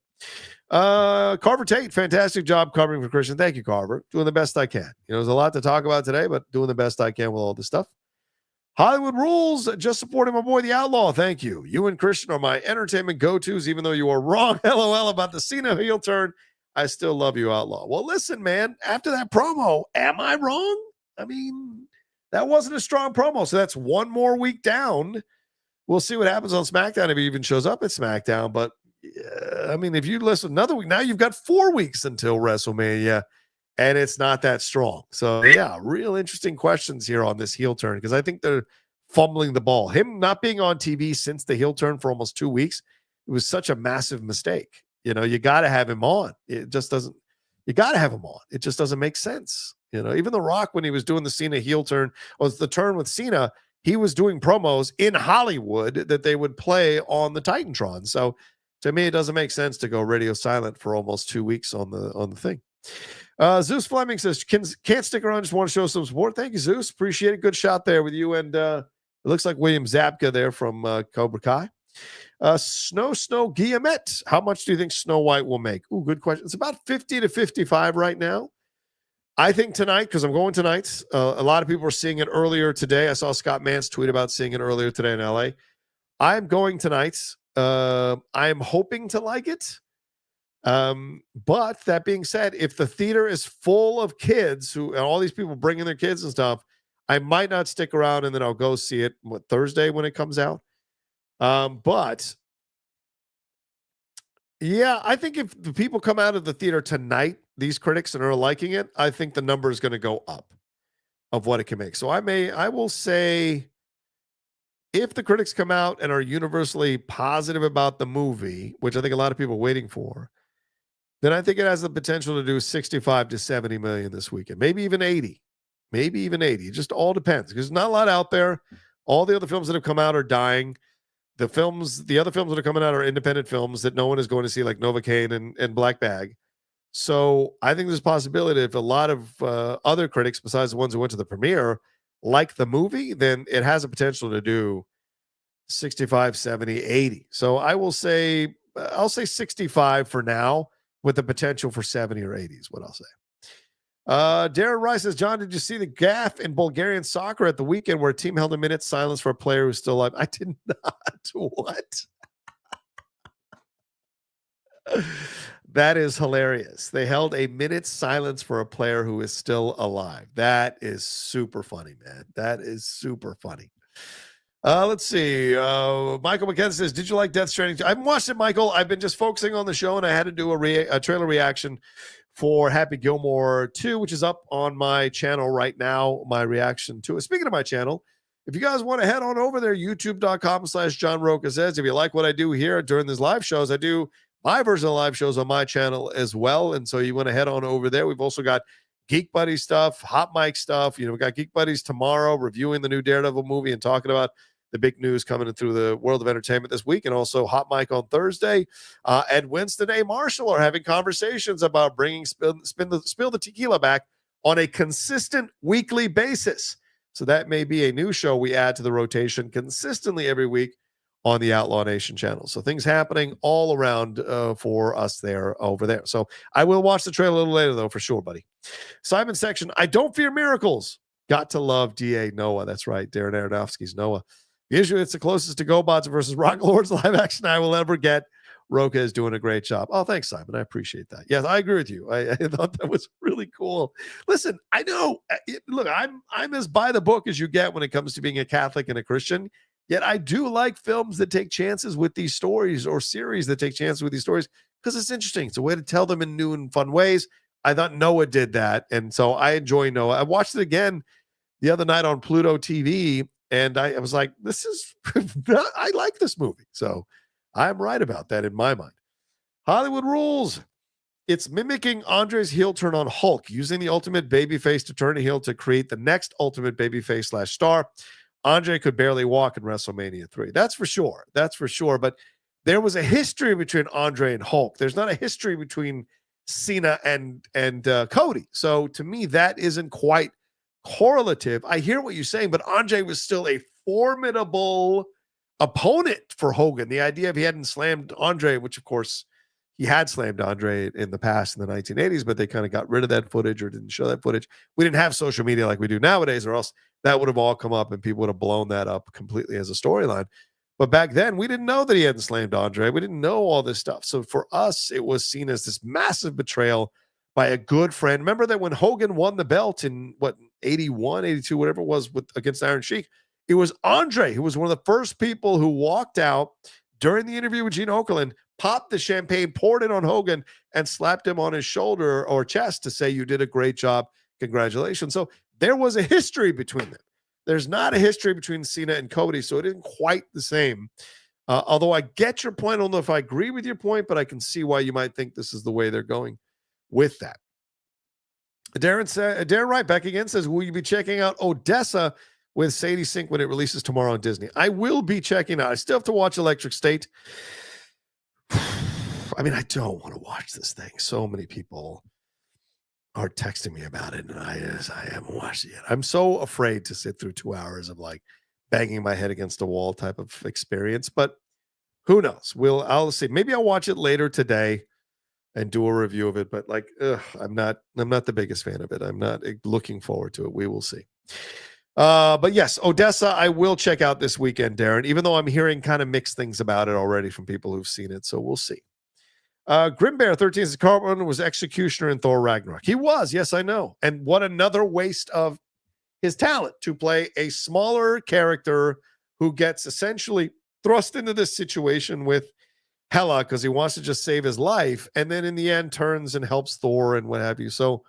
Carver Tate, fantastic job covering for Kristian. Thank you, Carver. Doing the best I can. There's a lot to talk about today, but doing the best I can with all this stuff. Hollywood Rules, just supporting my boy the Outlaw. Thank you. You and Kristian are my entertainment go-tos, even though you are wrong. LOL about the Cena heel turn. I still love you, Outlaw. Well, listen, man, after that promo, am I wrong? I mean, that wasn't a strong promo, so that's one more week down. We'll see what happens on SmackDown if he even shows up at SmackDown. But, I mean, if you listen another week, now you've got 4 weeks until WrestleMania, and it's not that strong. So, yeah, real interesting questions here on this heel turn because I think they're fumbling the ball. Him not being on TV since the heel turn for almost 2 weeks, it was such a massive mistake. You got to have him on. It just doesn't, you got to have him on. It just doesn't make sense. Even The Rock, when he was doing the Cena heel turn, was the turn with Cena, he was doing promos in Hollywood that they would play on the Titantron. So to me, it doesn't make sense to go radio silent for almost 2 weeks on the thing. Zeus Fleming says, can't stick around, just want to show some support. Thank you, Zeus. Appreciate it. Good shot there with you. And it looks like William Zabka there from Cobra Kai. Snow Guillemette. How much do you think Snow White will make? Ooh, good question. It's about 50 to 55 right now. I think tonight, because I'm going tonight, a lot of people were seeing it earlier today. I saw Scott Mance tweet about seeing it earlier today in LA. I'm going tonight. I'm hoping to like it. But that being said, if the theater is full of kids and all these people bringing their kids and stuff, I might not stick around and then I'll go see it Thursday when it comes out. But yeah, I think if the people come out of the theater tonight, these critics, and are liking it, I think the number is going to go up of what it can make. So I will say if the critics come out and are universally positive about the movie, which I think a lot of people are waiting for, then I think it has the potential to do 65 to 70 million this weekend, maybe even 80. It just all depends because there's not a lot out there. All the other films that have come out are dying. The other films that are coming out are independent films that no one is going to see, like Novocaine and Black Bag. So I think there's a possibility if a lot of other critics, besides the ones who went to the premiere, like the movie, then it has a potential to do 65, 70, 80. So I'll say 65 for now with the potential for 70 or 80 is what I'll say. Darren Rice says, John, did you see the gaffe in Bulgarian soccer at the weekend where a team held a minute's silence for a player who's still alive? I did not. What? That is hilarious. They held a minute's silence for a player who is still alive. That is super funny, man. That is super funny. Let's see. Michael McKenna says, did you like Death Stranding? I haven't watched it, Michael. I've been just focusing on the show, and I had to do a trailer reaction for Happy Gilmore 2, which is up on my channel right now, my reaction to it. Speaking of my channel, if you guys want to head on over there, youtube.com/John Rocha says, if you like what I do here during these live shows, I do my version of live shows on my channel as well. And so you want to head on over there. We've also got Geek Buddy stuff, Hot Mic stuff. We got Geek Buddies tomorrow reviewing the new Daredevil movie and talking about the big news coming through the world of entertainment this week, and also Hot Mic on Thursday. And Winston Marshal are having conversations about bringing Spill the Tequila back on a consistent weekly basis. So that may be a new show we add to the rotation consistently every week on the Outlaw Nation channel. So things happening all around for us over there. So I will watch the trailer a little later, though, for sure, buddy. Simon Section, I don't fear miracles. Got to love DA Noah. That's right. Darren Aronofsky's Noah. Usually it's the closest to GoBots versus Rock Lords live action I will ever get. Rocha is doing a great job. Oh, thanks, Simon. I appreciate that. Yes, I agree with you. I thought that was really cool. Listen, I know. Look, I'm as by the book as you get when it comes to being a Catholic and a Christian. Yet I do like films that take chances with these stories, or series that take chances with these stories, because it's interesting. It's a way to tell them in new and fun ways. I thought Noah did that, and so I enjoy Noah. I watched it again the other night on Pluto TV, and I was like, this is, I like this movie. So I'm right about that in my mind. Hollywood rules. It's mimicking Andre's heel turn on Hulk, using the ultimate babyface to turn a heel to create the next ultimate babyface / star. Andre could barely walk in WrestleMania 3. That's for sure. That's for sure. But there was a history between Andre and Hulk. There's not a history between Cena and Cody. So to me, that isn't quite correlative. I hear what you're saying, but Andre was still a formidable opponent for Hogan. The idea if he hadn't slammed Andre, which of course he had slammed Andre in the past in the 1980s, but they kind of got rid of that footage or didn't show that footage. We didn't have social media like we do nowadays, or else that would have all come up and people would have blown that up completely as a storyline. But back then, we didn't know that he hadn't slammed Andre. We didn't know all this stuff. So for us, it was seen as this massive betrayal by a good friend. Remember that when Hogan won the belt in 81, 82, whatever it was against Iron Sheik, it was Andre who was one of the first people who walked out during the interview with Gene Okerlund, popped the champagne, poured it on Hogan, and slapped him on his shoulder or chest to say, you did a great job. Congratulations. So there was a history between them. There's not a history between Cena and Cody, so it isn't quite the same. Although I get your point. I don't know if I agree with your point, but I can see why you might think this is the way they're going with that. Darren Wright back again says, will you be checking out Odessa with Sadie Sink when it releases tomorrow on Disney? I will be checking out. I still have to watch Electric State. I mean, I don't want to watch this thing. So many people are texting me about it, and I haven't watched it yet. I'm so afraid to sit through 2 hours of like banging my head against a wall type of experience, but who knows? I'll see. Maybe I'll watch it later today and do a review of it, but like, I'm not the biggest fan of it. I'm not looking forward to it. We will see. But yes, Odessa, I will check out this weekend, Darren, even though I'm hearing kind of mixed things about it already from people who've seen it. So we'll see. Grimbear 13 says Carlton was Executioner in Thor Ragnarok. He was, yes, I know. And what another waste of his talent to play a smaller character who gets essentially thrust into this situation with Hela because he wants to just save his life, and then in the end turns and helps Thor and what have you. So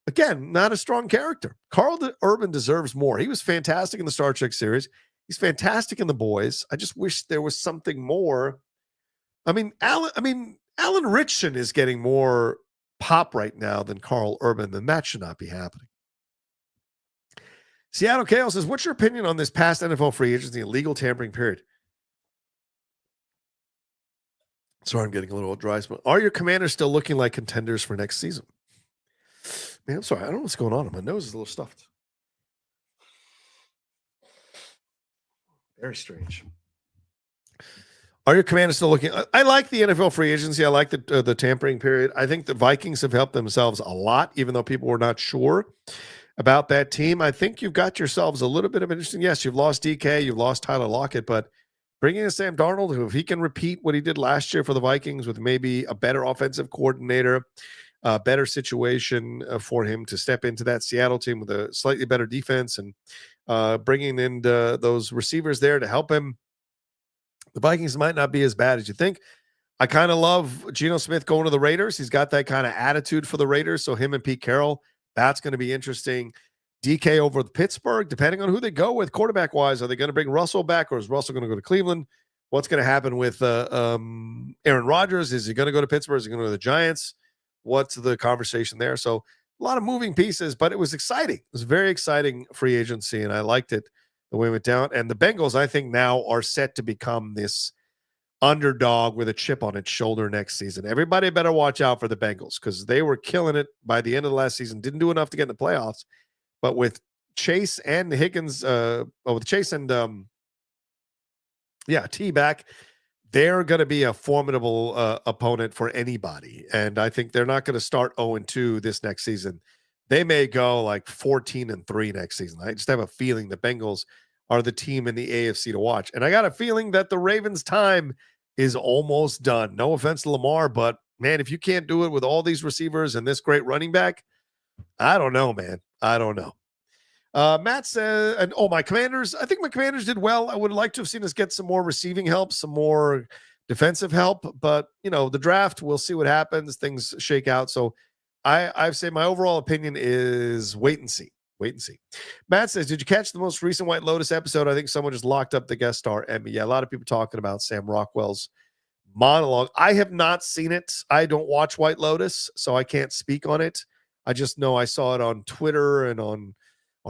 again, not a strong character. Carl Urban deserves more. He was fantastic in the Star Trek series. He's fantastic in The Boys. I just wish there was something more. Alan Ritchson is getting more pop right now than Carl Urban, then that should not be happening. Seattle Chaos says, what's your opinion on this past NFL free agency and legal tampering period? Sorry, I'm getting a little dry. Are your Commanders still looking like contenders for next season? Man, I'm sorry. I don't know what's going on. My nose is a little stuffed. Very strange. Are your Commanders still looking? I like the NFL free agency. I like the tampering period. I think the Vikings have helped themselves a lot, even though people were not sure about that team. I think you've got yourselves a little bit of interesting. Yes, you've lost DK, you've lost Tyler Lockett, but bringing in Sam Darnold, who if he can repeat what he did last year for the Vikings with maybe a better offensive coordinator, a better situation for him to step into that Seattle team with a slightly better defense and bringing in those receivers there to help him, the Vikings might not be as bad as you think. I kind of love Geno Smith going to the Raiders. He's got that kind of attitude for the Raiders. So him and Pete Carroll, that's going to be interesting. DK over with Pittsburgh, depending on who they go with quarterback-wise. Are they going to bring Russell back, or is Russell going to go to Cleveland? What's going to happen with Aaron Rodgers? Is he going to go to Pittsburgh? Is he going to go to the Giants? What's the conversation there? So a lot of moving pieces, but it was exciting. It was a very exciting free agency, and I liked it the way it went down. And the Bengals, I think, now are set to become this underdog with a chip on its shoulder next season. Everybody better watch out for the Bengals because they were killing it by the end of the last season. Didn't do enough to get in the playoffs, but with Chase and Higgins, with Chase and Yeah, T-back. They're going to be a formidable opponent for anybody. And I think they're not going to start 0-2 this next season. They may go like 14-3 next season. I just have a feeling the Bengals are the team in the AFC to watch. And I got a feeling that the Ravens' time is almost done. No offense to Lamar, but man, if you can't do it with all these receivers and this great running back, I don't know, man. I don't know. Matt said, and my Commanders, I think my Commanders did well. I would like to have seen us get some more receiving help, some more defensive help, but the draft, we'll see what happens. Things shake out. So I've say my overall opinion is wait and see. Wait and see. Matt says, did you catch the most recent White Lotus episode? I think someone just locked up the guest star Emmy. Yeah, a lot of people talking about Sam Rockwell's monologue. I have not seen it. I don't watch White Lotus, so I can't speak on it. I just know I saw it on Twitter and on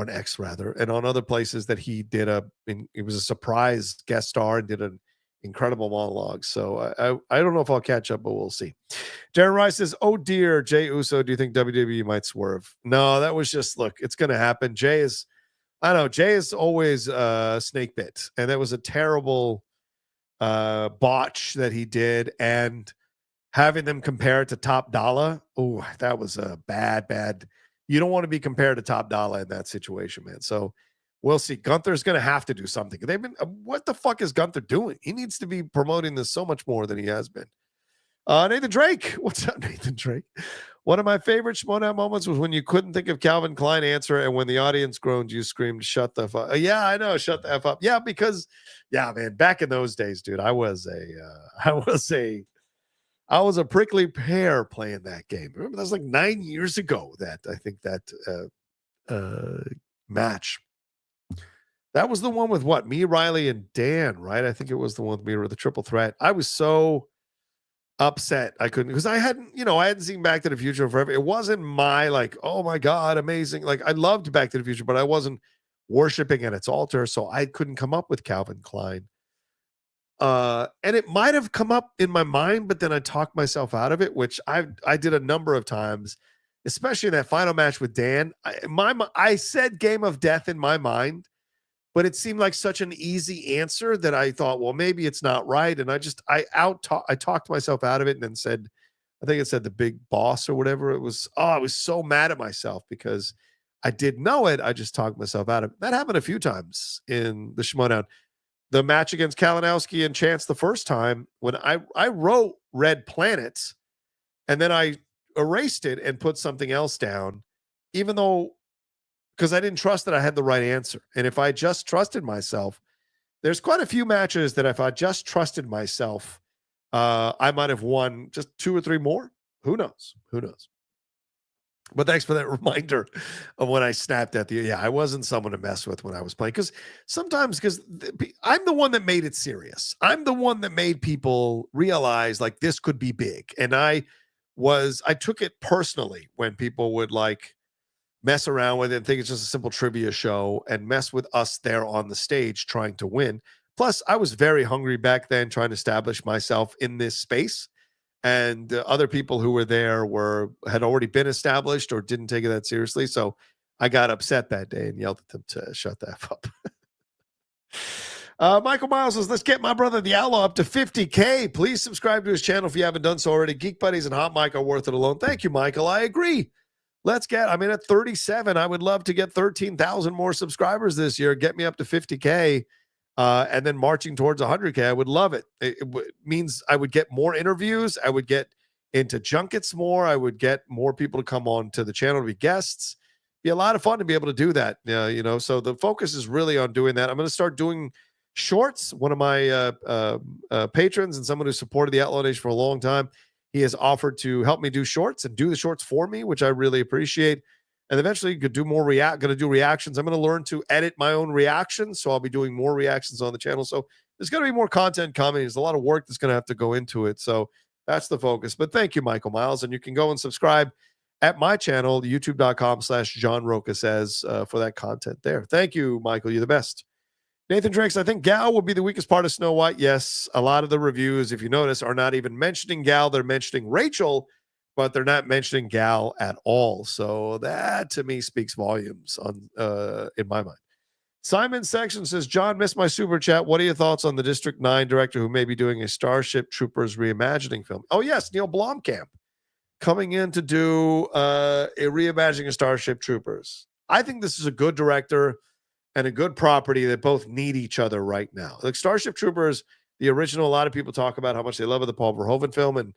X rather, and on other places that he did it was a surprise guest star and did an incredible monologue. So I don't know if I'll catch up, but we'll see. Darren Rice says, oh dear, Jay Uso, do you think WWE might swerve? No, that was just, look, it's going to happen. Jay is always snake bit, and that was a terrible botch that he did, and having them compare it to Top Dollar, oh, that was a bad. You don't want to be compared to Top Dollar in that situation, man. So we'll see. Gunther's going to have to do something. What the fuck is Gunther doing? He needs to be promoting this so much more than he has been. Nathan Drake. What's up, Nathan Drake? One of my favorite Schmodown moments was when you couldn't think of Calvin Klein answer, and when the audience groaned, you screamed, shut the fuck. Yeah, I know. Shut the F up. Yeah, because, man, back in those days, dude, I was a prickly pear playing that game. Remember, that was like 9 years ago that I think that match. That was the one with what? Me, Riley, and Dan, right? I think it was the one with me, or the triple threat. I was so upset I couldn't, because I hadn't seen Back to the Future forever. It wasn't my like, oh my God, amazing. Like, I loved Back to the Future, but I wasn't worshiping at its altar, so I couldn't come up with Calvin Klein. And it might have come up in my mind, but then I talked myself out of it, which I did a number of times, especially in that final match with Dan. I said Game of Death in my mind, but it seemed like such an easy answer that I thought, well, maybe it's not right. And I talked myself out of it, and then said, I think it said the Big Boss or whatever it was. Oh, I was so mad at myself because I did know it. I just talked myself out of it. That happened a few times in the Schmodown. The match against Kalinowski and Chance the first time, when I wrote Red Planet and then I erased it and put something else down, even though, because I didn't trust that I had the right answer. And if I just trusted myself, there's quite a few matches that if I just trusted myself, I might have won just 2 or 3 more. Who knows? But thanks for that reminder of when I snapped at I wasn't someone to mess with when I was playing. Because I'm the one that made it serious. I'm the one that made people realize like this could be big. And I took it personally when people would like mess around with it and think it's just a simple trivia show and mess with us there on the stage trying to win. Plus, I was very hungry back then trying to establish myself in this space. And other people who were there had already been established or didn't take it that seriously. So I got upset that day and yelled at them to shut the F up. Michael Miles says, let's get my brother the Outlaw up to 50K. Please subscribe to his channel if you haven't done so already. Geek Buddies and Hot Mike are worth it alone. Thank you, Michael. I agree. At 37, I would love to get 13,000 more subscribers this year. Get me up to 50K. And then marching towards 100K, I would love it. It means I would get more interviews. I would get into junkets more. I would get more people to come on to the channel to be guests. Be a lot of fun to be able to do that. So the focus is really on doing that. I'm going to start doing shorts. One of my patrons and someone who supported the Outlaw Nation for a long time, he has offered to help me do shorts and do the shorts for me, which I really appreciate. And eventually could do more going to do reactions. I'm going to learn to edit my own reactions. So I'll be doing more reactions on the channel. So there's going to be more content coming. There's a lot of work that's going to have to go into it. So that's the focus. But thank you, Michael Miles. And you can go and subscribe at my channel, youtube.com/John Rocha says, for that content there. Thank you, Michael. You're the best. Nathan Drinks, I think Gal will be the weakest part of Snow White. Yes, a lot of the reviews, if you notice, are not even mentioning Gal. They're mentioning Rachel, but they're not mentioning Gal at all. So that to me speaks volumes on in my mind. Simon Section says, John, missed my super chat. What are your thoughts on the District 9 director who may be doing a Starship Troopers reimagining film? Oh, yes, Neil Blomkamp coming in to do a reimagining of Starship Troopers. I think this is a good director and a good property that both need each other right now. Like Starship Troopers, the original, a lot of people talk about how much they love the Paul Verhoeven film and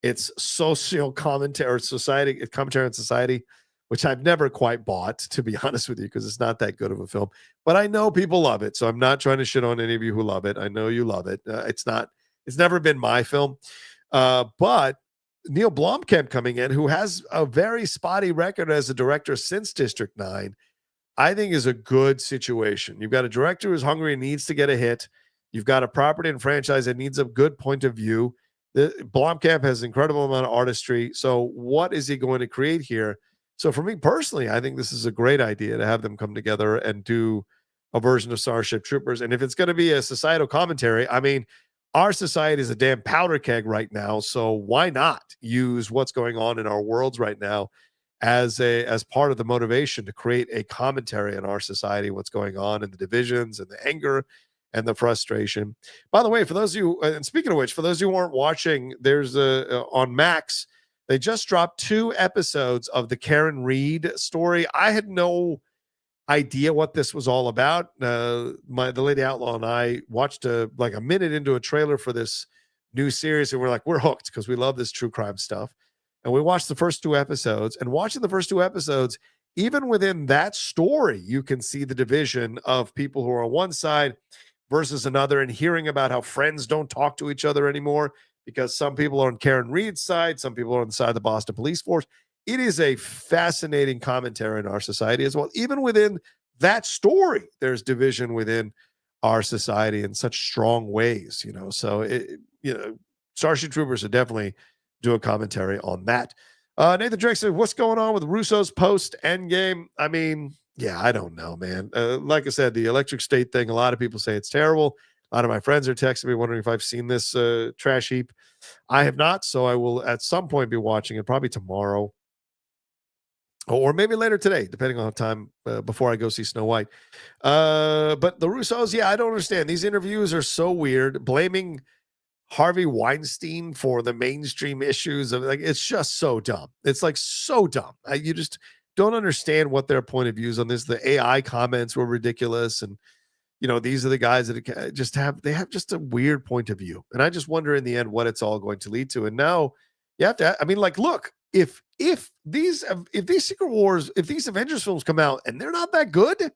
its social commentary or commentary on society, which I've never quite bought, to be honest with you, because it's not that good of a film. But I know people love it, so I'm not trying to shit on any of you who love it. I know you love it. It's never been my film. But Neil Blomkamp coming in, who has a very spotty record as a director since District 9, I think is a good situation. You've got a director who's hungry and needs to get a hit. You've got a property and franchise that needs a good point of view. Blomkamp has an incredible amount of artistry. So what is he going to create here? So for me personally, I think this is a great idea to have them come together and do a version of Starship Troopers. And if it's going to be a societal commentary, I mean, our society is a damn powder keg right now. So why not use what's going on in our worlds right now as part of the motivation to create a commentary on our society, what's going on in the divisions and the anger and the frustration. By the way, for those of you, and speaking of which, for those of you who aren't watching, there's on Max, they just dropped 2 episodes of the Karen Reed story. I had no idea what this was all about. The Lady Outlaw and I watched like a minute into a trailer for this new series, and we're hooked because we love this true crime stuff. And we watched the first 2 episodes, and watching the first 2 episodes, even within that story, you can see the division of people who are on one side versus another, and hearing about how friends don't talk to each other anymore because some people are on Karen Reed's side, some people are on the side of the Boston police force. It is a fascinating commentary in our society as well. Even within that story, there's division within our society in such strong ways, So, Starship Troopers are definitely do a commentary on that. Nathan Drake said, what's going on with Russo's post Endgame? I mean, yeah, I don't know, man. Like I said, the Electric State thing, a lot of people say it's terrible. A lot of my friends are texting me wondering if I've seen this trash heap. I have not, so I will at some point be watching it, probably tomorrow or maybe later today, depending on time before I go see Snow White. But the Russos, yeah, I don't understand. These interviews are so weird. Blaming Harvey Weinstein for the mainstream issues of it's just so dumb. It's like so dumb. You just don't understand what their point of views on this. The AI comments were ridiculous, and these are the guys that just have just a weird point of view. And I just wonder in the end what it's all going to lead to. And now you have to. I mean, like, look, if these Secret Wars, if these Avengers films come out and they're not that good,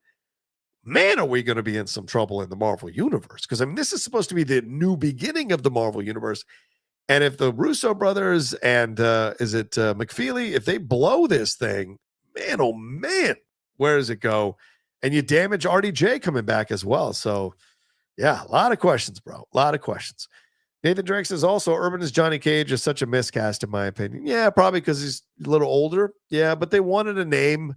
man, are we going to be in some trouble in the Marvel Universe? Because, I mean, this is supposed to be the new beginning of the Marvel Universe. And if the Russo brothers and McFeely, if they blow this thing, man, oh, man, where does it go? And you damage RDJ coming back as well. So, yeah, a lot of questions, bro. A lot of questions. Nathan Drake says also, Urban as Johnny Cage is such a miscast, in my opinion. Yeah, probably because he's a little older. Yeah, but they wanted a name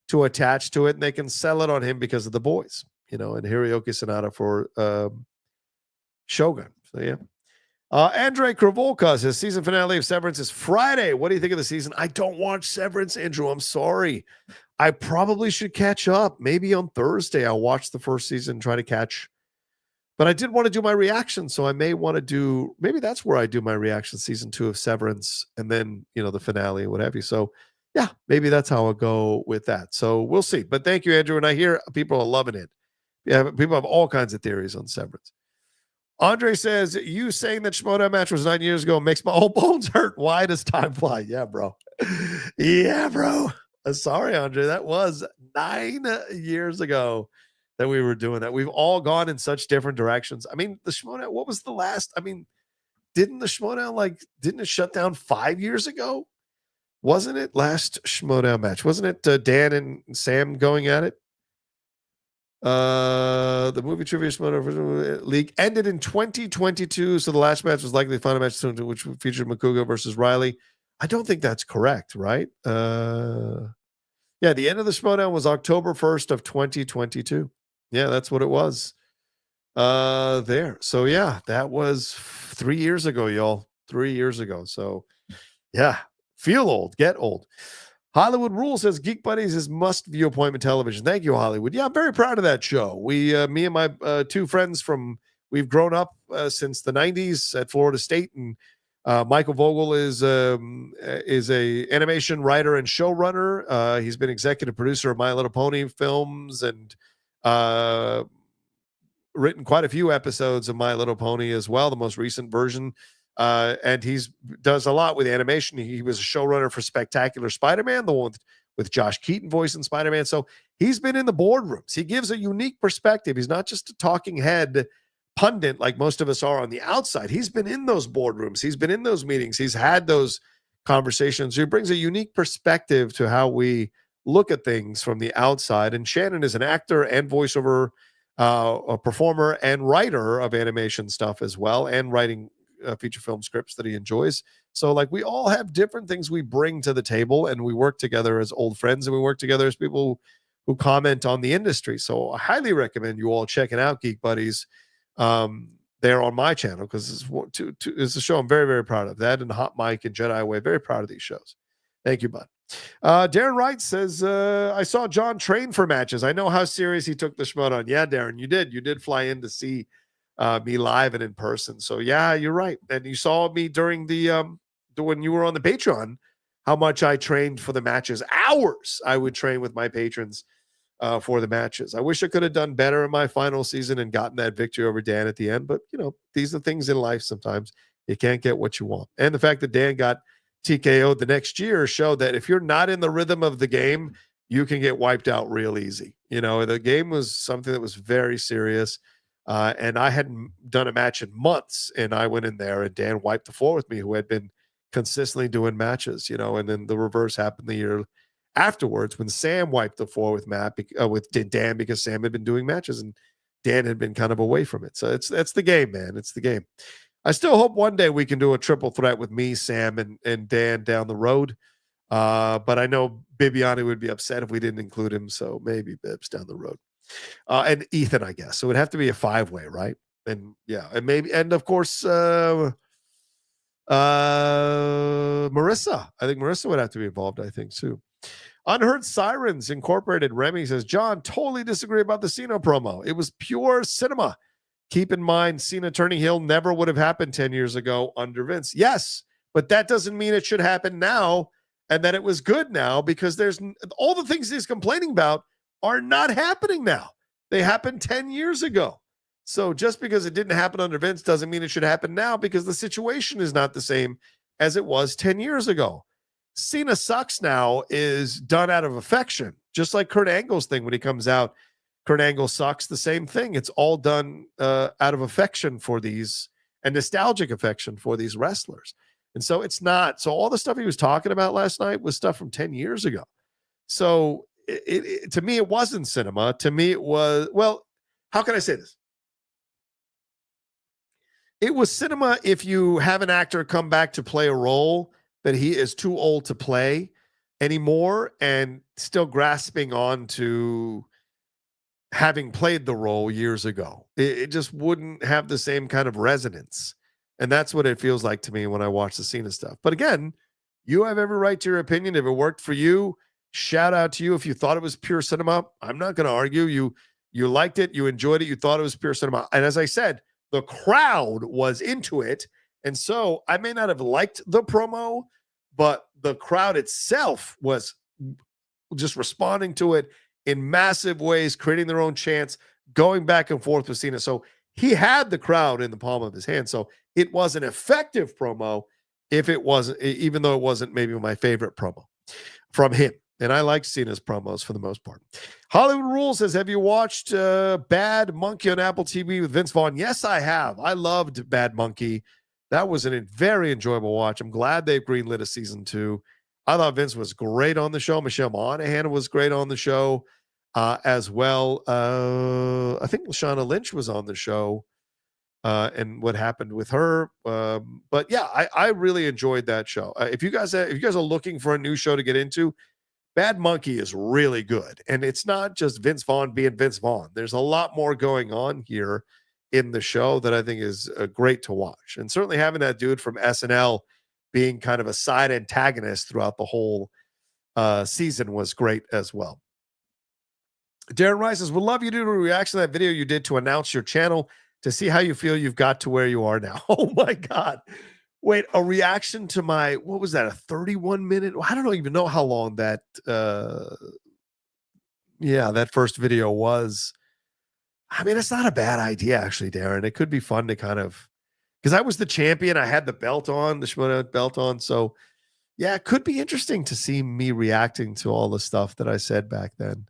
to attach to it, and they can sell it on him because of The Boys, and Hiroyuki Sanada for Shogun. So, yeah. Andre Kravolka says, season finale of Severance is Friday. What do you think of the season? I don't watch Severance, Andrew. I'm sorry. I probably should catch up. Maybe on Thursday I'll watch the first season, try to catch. But I did want to do my reaction, so I may want to do, maybe that's where I do my reaction, season 2 of Severance, and then, the finale, what have you. So, yeah, maybe that's how I'll go with that. So we'll see. But thank you, Andrew. And I hear people are loving it. Yeah, people have all kinds of theories on Severance. Andre says, you saying that Shimoda match was 9 years ago makes my old bones hurt. Why does time fly? Yeah, bro. Yeah, bro. Sorry, Andre. That was 9 years ago that we were doing that. We've all gone in such different directions. I mean, the Shimoda, what was the last? I mean, didn't it shut down 5 years ago? Wasn't it last Schmoedown match? Wasn't it Dan and Sam going at it? The movie Trivia Schmoedown League ended in 2022, so the last match was likely the final match, which featured Makuga versus Riley. I don't think that's correct, right? Yeah, the end of the Schmoedown was October 1st of 2022. Yeah, that's what it was. There. So, yeah, that was 3 years ago, y'all. 3 years ago. So, yeah. Feel old, get old. Hollywood Rule says Geek Buddies is must-view appointment television. Thank you, Hollywood. Yeah, I'm very proud of that show. Me and my two friends we've grown up since the 90s at Florida State, and Michael Vogel is a animation writer and showrunner. He's been executive producer of My Little Pony films and written quite a few episodes of My Little Pony as well, the most recent version. And he's does a lot with animation. He was a showrunner for Spectacular Spider-Man, the one with Josh Keaton voicing Spider-Man. So he's been in the boardrooms. He gives a unique perspective. He's not just a talking head pundit like most of us are on the outside. He's been in those boardrooms. He's been in those meetings. He's had those conversations. He brings a unique perspective to how we look at things from the outside. And Shannon is an actor and voiceover a performer and writer of animation stuff as well, and writing feature film scripts that he enjoys. So like we all have different things we bring to the table, and we work together as old friends, and we work together as people who comment on the industry. So I highly recommend you all checking out Geek Buddies there on my channel, because it's a show I'm very, very proud of. That and Hot Mike and Jedi Way, very proud of these shows. Thank you, bud. Darren Wright says, I saw John train for matches. I know how serious he took the schmut on. Yeah, Darren, you did fly in to see me live and in person. So yeah, you're right. And you saw me during when you were on the Patreon, how much I trained for the matches. Hours I would train with my patrons for the matches. I wish I could have done better in my final season and gotten that victory over Dan at the end. But these are things in life. Sometimes you can't get what you want. And the fact that Dan got TKO'd the next year showed that if you're not in the rhythm of the game, you can get wiped out real easy. The game was something that was very serious. And I hadn't done a match in months, and I went in there and Dan wiped the floor with me, who had been consistently doing matches, and then the reverse happened the year afterwards when Sam wiped the floor with with Dan, because Sam had been doing matches and Dan had been kind of away from it. So that's the game, man. It's the game. I still hope one day we can do a triple threat with me, Sam, and Dan down the road. But I know Bibiani would be upset if we didn't include him. So maybe Bibs down the road. And Ethan, I guess. So it would have to be a 5-way, right? And yeah, and of course, Marissa. I think Marissa would have to be involved, I think, too. Unheard Sirens Incorporated. Remy says, John, totally disagree about the Cena promo. It was pure cinema. Keep in mind, Cena turning heel never would have happened 10 years ago under Vince. Yes, but that doesn't mean it should happen now and that it was good now, because there's all the things he's complaining about are not happening now. They happened 10 years ago. So just because it didn't happen under Vince doesn't mean it should happen now, because the situation is not the same as it was 10 years ago. Cena sucks now is done out of affection, just like Kurt Angle's thing when he comes out. Kurt Angle sucks, the same thing. It's all done out of affection for these, and nostalgic affection for these wrestlers. And so it's not. So all the stuff he was talking about last night was stuff from 10 years ago. So to me, it wasn't cinema. To me, it was, well, how can I say this? It was cinema if you have an actor come back to play a role that he is too old to play anymore and still grasping on to having played the role years ago. It just wouldn't have the same kind of resonance. And that's what it feels like to me when I watch the Cena stuff. But again, you have every right to your opinion. If it worked for you, shout out to you. If you thought it was pure cinema, I'm not going to argue. You liked it, you enjoyed it, you thought it was pure cinema. And as I said, the crowd was into it. And so I may not have liked the promo, but the crowd itself was just responding to it in massive ways, creating their own chants, going back and forth with Cena. So he had the crowd in the palm of his hand. So it was an effective promo, even though it wasn't maybe my favorite promo from him. And I like Cena's promos for the most part. Hollywood Rule says, have you watched Bad Monkey on Apple TV with Vince Vaughn? Yes, I have. I loved Bad Monkey. That was a very enjoyable watch. I'm glad they've greenlit a season 2. I thought Vince was great on the show. Michelle Monaghan was great on the show as well. I think Lashana Lynch was on the show and what happened with her. But yeah, I really enjoyed that show. If you guys are looking for a new show to get into, Bad Monkey is really good. And it's not just Vince Vaughn being Vince Vaughn. There's a lot more going on here in the show that I think is great to watch. And certainly having that dude from SNL being kind of a side antagonist throughout the whole season was great as well. Darren Rice says, would love you to do a reaction to that video you did to announce your channel to see how you feel you've got to where you are now. Oh my God. Wait, a reaction to my, what was that? A 31 minute? I don't even know how long that, that first video was. I mean, it's not a bad idea actually, Darren. It could be fun to kind of, because I was the champion. I had the belt on, the Shimoda belt on. So yeah, it could be interesting to see me reacting to all the stuff that I said back then.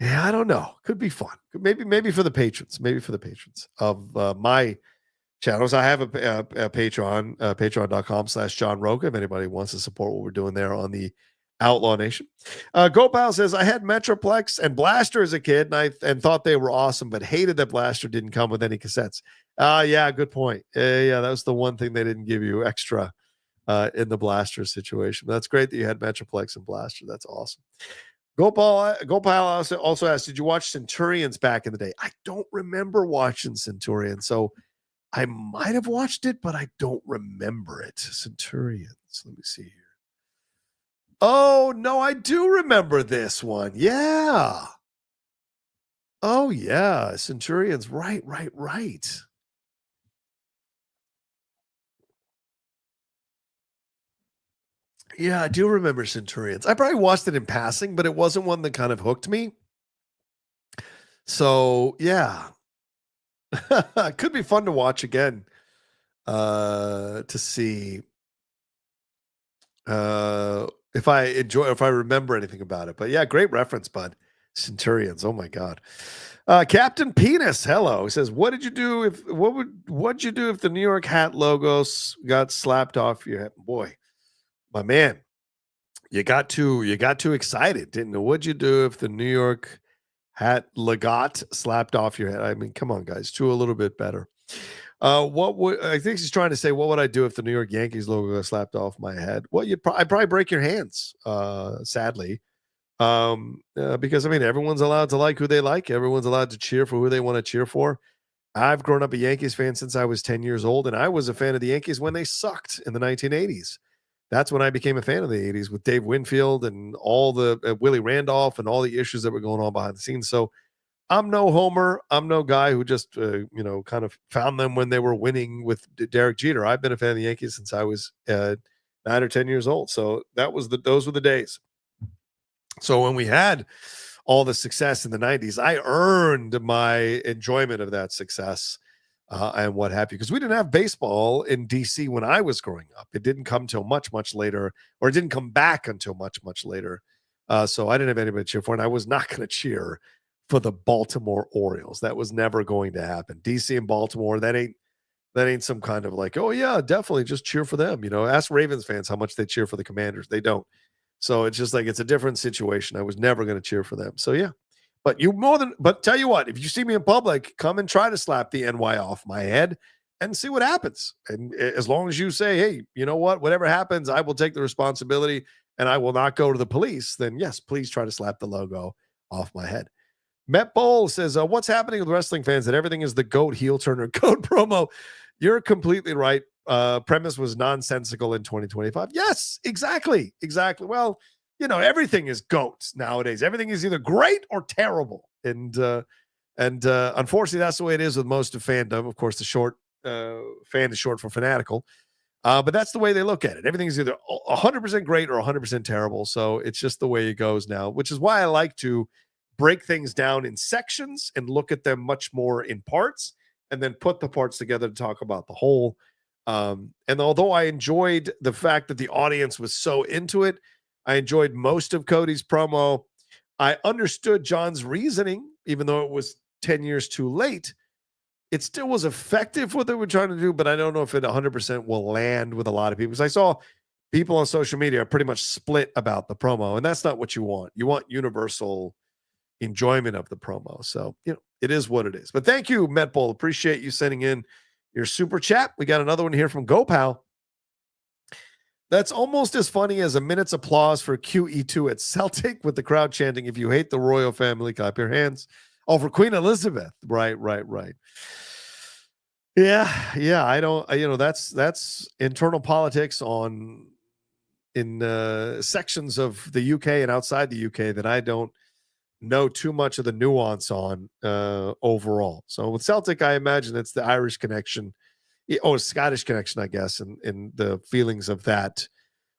Yeah, I don't know. Could be fun. Maybe for the patrons. Maybe for the patrons of my channels. I have a Patreon, patreon.com/John Rocha. If anybody wants to support what we're doing there on the Outlaw Nation. Gopal says, I had Metroplex and Blaster as a kid and thought they were awesome, but hated that Blaster didn't come with any cassettes. Yeah, good point. Yeah, that was the one thing they didn't give you extra in the Blaster situation. But that's great that you had Metroplex and Blaster. That's awesome. Gopal also asked, did you watch Centurions back in the day? I don't remember watching Centurions, so I might have watched it, but I don't remember it. Centurions. Let me see here. Oh, no, I do remember this one. Yeah. Oh, yeah. Centurions. Right. Yeah, I do remember Centurions. I probably watched it in passing, but it wasn't one that kind of hooked me. So, yeah. It could be fun to watch again to see if I remember anything about it. But yeah, great reference, bud. Centurions. Oh my God. Captain Penis, hello. He says, what'd you do if the New York hat logos got slapped off your head? Boy, my man, you got too excited, didn't you? What'd you do if the New York hat Legat slapped off your head? I mean, come on, guys, do a little bit better. I think he's trying to say, what would I do if the New York Yankees logo got slapped off my head? Well, I'd probably break your hands, sadly. Because I mean, everyone's allowed to like who they like. Everyone's allowed to cheer for who they want to cheer for. I've grown up a Yankees fan since I was 10 years old, and I was a fan of the Yankees when they sucked in the 1980s. That's when I became a fan of the 80s with Dave Winfield and all the Willie Randolph and all the issues that were going on behind the scenes. So I'm no homer. I'm no guy who just, kind of found them when they were winning with Derek Jeter. I've been a fan of the Yankees since I was 9 or 10 years old. So those were the days. So when we had all the success in the 90s, I earned my enjoyment of that success and what have you, because we didn't have baseball in DC when I was growing up. It didn't come till much, much later, or it didn't come back until much, much later. So I didn't have anybody to cheer for, and I was not going to cheer for the Baltimore Orioles. That was never going to happen. DC and Baltimore, that ain't some kind of like, oh yeah, definitely just cheer for them. Ask Ravens fans how much they cheer for the Commanders. They don't. So it's just like, it's a different situation. I was never going to cheer for them. So yeah, but tell you what, if you see me in public, come and try to slap the NY off my head and see what happens. And as long as you say, hey, you know what, whatever happens, I will take the responsibility and I will not go to the police, then yes, please try to slap the logo off my head. Met Bowl says, what's happening with wrestling fans that everything is the GOAT heel turn or GOAT promo? You're completely right. Premise was nonsensical in 2025. Yes, exactly. Well, everything is GOAT nowadays. Everything is either great or terrible. And unfortunately, that's the way it is with most of fandom. Of course, the short fan is short for fanatical. But that's the way they look at it. Everything is either 100% great or 100% terrible. So it's just the way it goes now, which is why I like to break things down in sections and look at them much more in parts and then put the parts together to talk about the whole. And although I enjoyed the fact that the audience was so into it, I enjoyed most of Cody's promo. I understood John's reasoning, even though it was 10 years too late. It still was effective what they were trying to do, but I don't know if it 100% will land with a lot of people. Because I saw people on social media are pretty much split about the promo, and that's not what you want. You want universal enjoyment of the promo. So, it is what it is. But thank you, Met Bull. Appreciate you sending in your super chat. We got another one here from GoPal. That's almost as funny as a minute's applause for QE2 at Celtic with the crowd chanting, if you hate the royal family, clap your hands. Oh, for Queen Elizabeth. Right. Yeah. I don't, that's internal politics on sections of the UK and outside the UK that I don't know too much of the nuance on overall. So with Celtic, I imagine it's the Irish connection, Scottish connection, I guess, and the feelings of that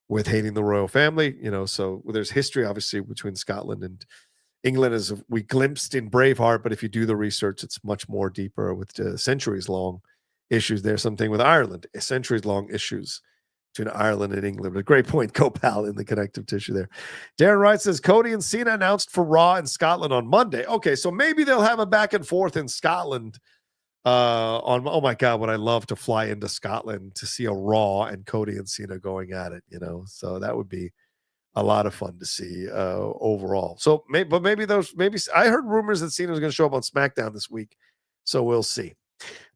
with hating the royal family. So there's history obviously between Scotland and England, as we glimpsed in Braveheart, but if you do the research, it's much more deeper with centuries-long issues. There's something with Ireland, centuries-long issues between Ireland and England. But a great point, Copal, in the connective tissue there. Darren Wright says, Cody and Cena announced for Raw in Scotland on Monday. Okay, so maybe they'll have a back and forth in Scotland oh my God, would I love to fly into Scotland to see a Raw and Cody and Cena going at it, So that would be a lot of fun to see overall. So maybe I heard rumors that Cena was going to show up on SmackDown this week, so we'll see.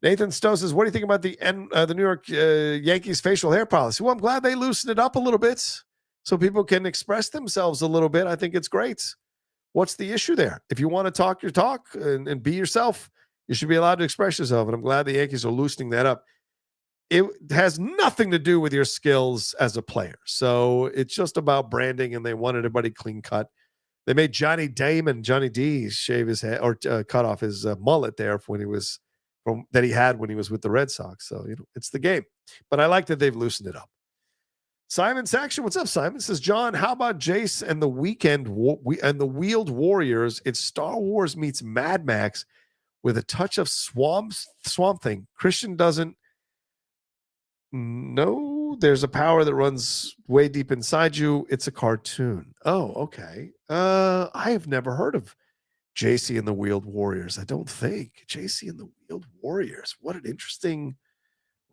Nathan Stowe says, what do you think about the New York Yankees facial hair policy? Well, I'm glad they loosened it up a little bit so people can express themselves a little bit. I think it's great. What's the issue there? If you want to talk your talk and be yourself, you should be allowed to express yourself. And I'm glad the Yankees are loosening that up. It has nothing to do with your skills as a player. So it's just about branding, and they want everybody clean cut. They made Johnny D shave his head or cut off his mullet there when he was that he had when he was with the Red Sox. So it's the game. But I like that they've loosened it up. Simon Saction, what's up, Simon? Says, John, how about Jace and the and the Wheeled Warriors? It's Star Wars meets Mad Max with a touch of Swamp Thing. Kristian doesn't know there's a power that runs way deep inside you. It's a cartoon. Oh, okay. I have never heard of JC and the Wheeled Warriors. I don't think. JC and the Wheeled Warriors. What an interesting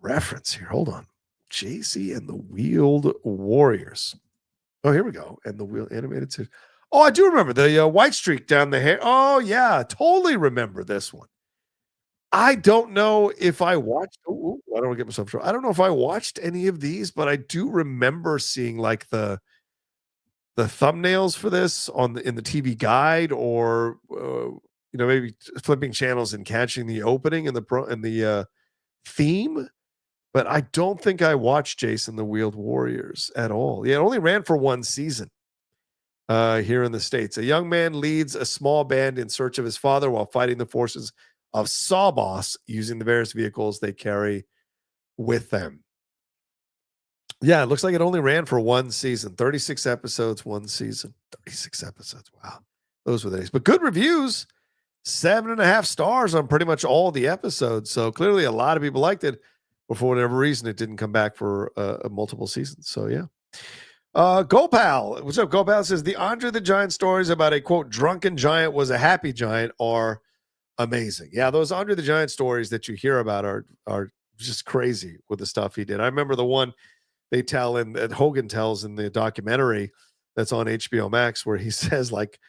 reference here. Hold on. JC and the Wheeled Warriors. Oh, here we go. And the wheel animated series. Oh, I do remember the white streak down the hair. Oh, yeah. Totally remember this one. I don't know if I watched. I don't want to get myself in trouble. I don't know if I watched any of these, but I do remember seeing like the thumbnails for this in the TV guide, or maybe flipping channels and catching the opening and the theme. But I don't think I watched Jason the Wheeled Warriors at all. Yeah, it only ran for one season here in the States. A young man leads a small band in search of his father while fighting the forces of Sawboss using the various vehicles they carry with them. Yeah, it looks like it only ran for one season. 36 episodes, one season. 36 episodes. Wow. Those were the days. But good reviews. 7.5 stars on pretty much all the episodes. So clearly a lot of people liked it. But for whatever reason, it didn't come back for multiple seasons. So, yeah. Gopal. What's up, Gopal? Says, the Andre the Giant stories about a, quote, drunken giant was a happy giant are amazing. Yeah, those Andre the Giant stories that you hear about are just crazy with the stuff he did. I remember the one they tell that Hogan tells in the documentary that's on HBO Max, where he says like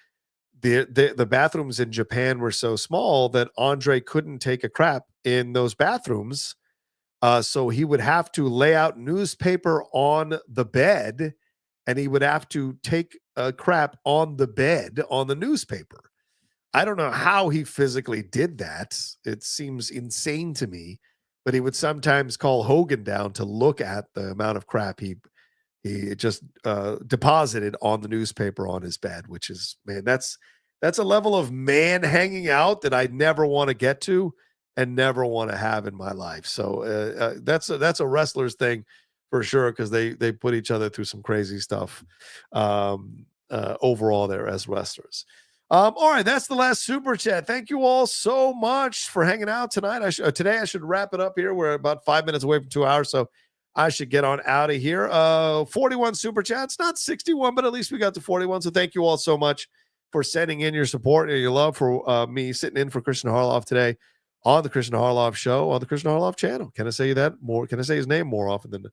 the bathrooms in Japan were so small that Andre couldn't take a crap in those bathrooms. So he would have to lay out newspaper on the bed, and he would have to take a crap on the bed on the newspaper. I don't know how he physically did that. It seems insane to me, but he would sometimes call Hogan down to look at the amount of crap he just deposited on the newspaper on his bed, which is, man, that's a level of man hanging out that I never want to get to and never want to have in my life. So that's a wrestler's thing for sure, because they put each other through some crazy stuff overall there as wrestlers. All right, that's the last super chat. Thank you all so much for hanging out tonight. Today I should wrap it up here. We're about 5 minutes away from 2 hours, so I should get on out of here. 41 super chats, not 61, but at least we got to 41. So thank you all so much for sending in your support and your love for me sitting in for Kristian Harloff today on the Kristian Harloff Show on the Kristian Harloff channel. Can I say that more? Can I say his name more often than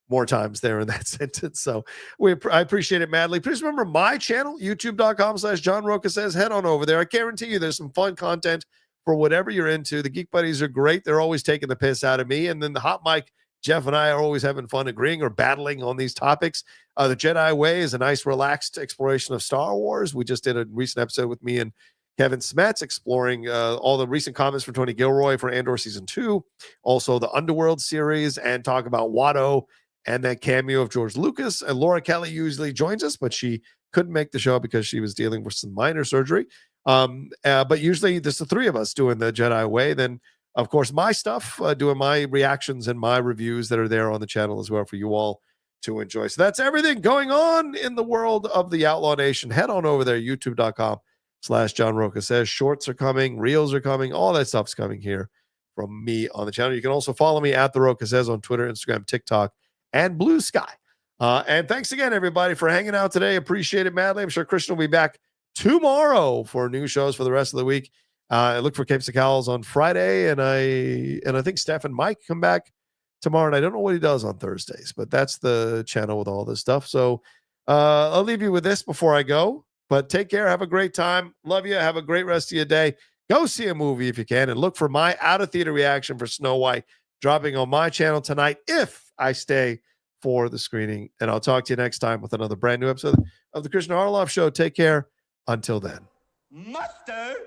more times there in that sentence? So I appreciate it madly. Please remember my channel, youtube.com/John Rocha Says. Head on over there. I guarantee you there's some fun content for whatever you're into. The Geek Buddies are great. They're always taking the piss out of me. And then the Hot Mic, Jeff and I are always having fun agreeing or battling on these topics. The Jedi Way is a nice, relaxed exploration of Star Wars. We just did a recent episode with me and Kevin Smets exploring all the recent comments from Tony Gilroy for Andor Season 2. Also the Underworld series, and talk about Watto and that cameo of George Lucas. And Laura Kelly usually joins us, but she couldn't make the show because she was dealing with some minor surgery. But usually there's the three of us doing the Jedi way. Then, of course, my stuff, doing my reactions and my reviews that are there on the channel as well for you all to enjoy. So that's everything going on in the world of the Outlaw Nation. Head on over there, youtube.com/John Rocha Says. Shorts are coming, reels are coming, all that stuff's coming here from me on the channel. You can also follow me at The Rocha Says on Twitter, Instagram, TikTok, and Blue Sky. And thanks again, everybody, for hanging out today. Appreciate it madly. I'm sure Kristian will be back tomorrow for new shows for the rest of the week. I look for Capes of Cowls on Friday, and I think Steph and Mike come back tomorrow, and I don't know what he does on Thursdays, but that's the channel with all this stuff. So I'll leave you with this before I go, but take care. Have a great time. Love you. Have a great rest of your day. Go see a movie if you can, and look for my out-of-theater reaction for Snow White dropping on my channel tonight if I stay for the screening. And I'll talk to you next time with another brand new episode of the Kristian Harloff Show. Take care. Until then. Mustard.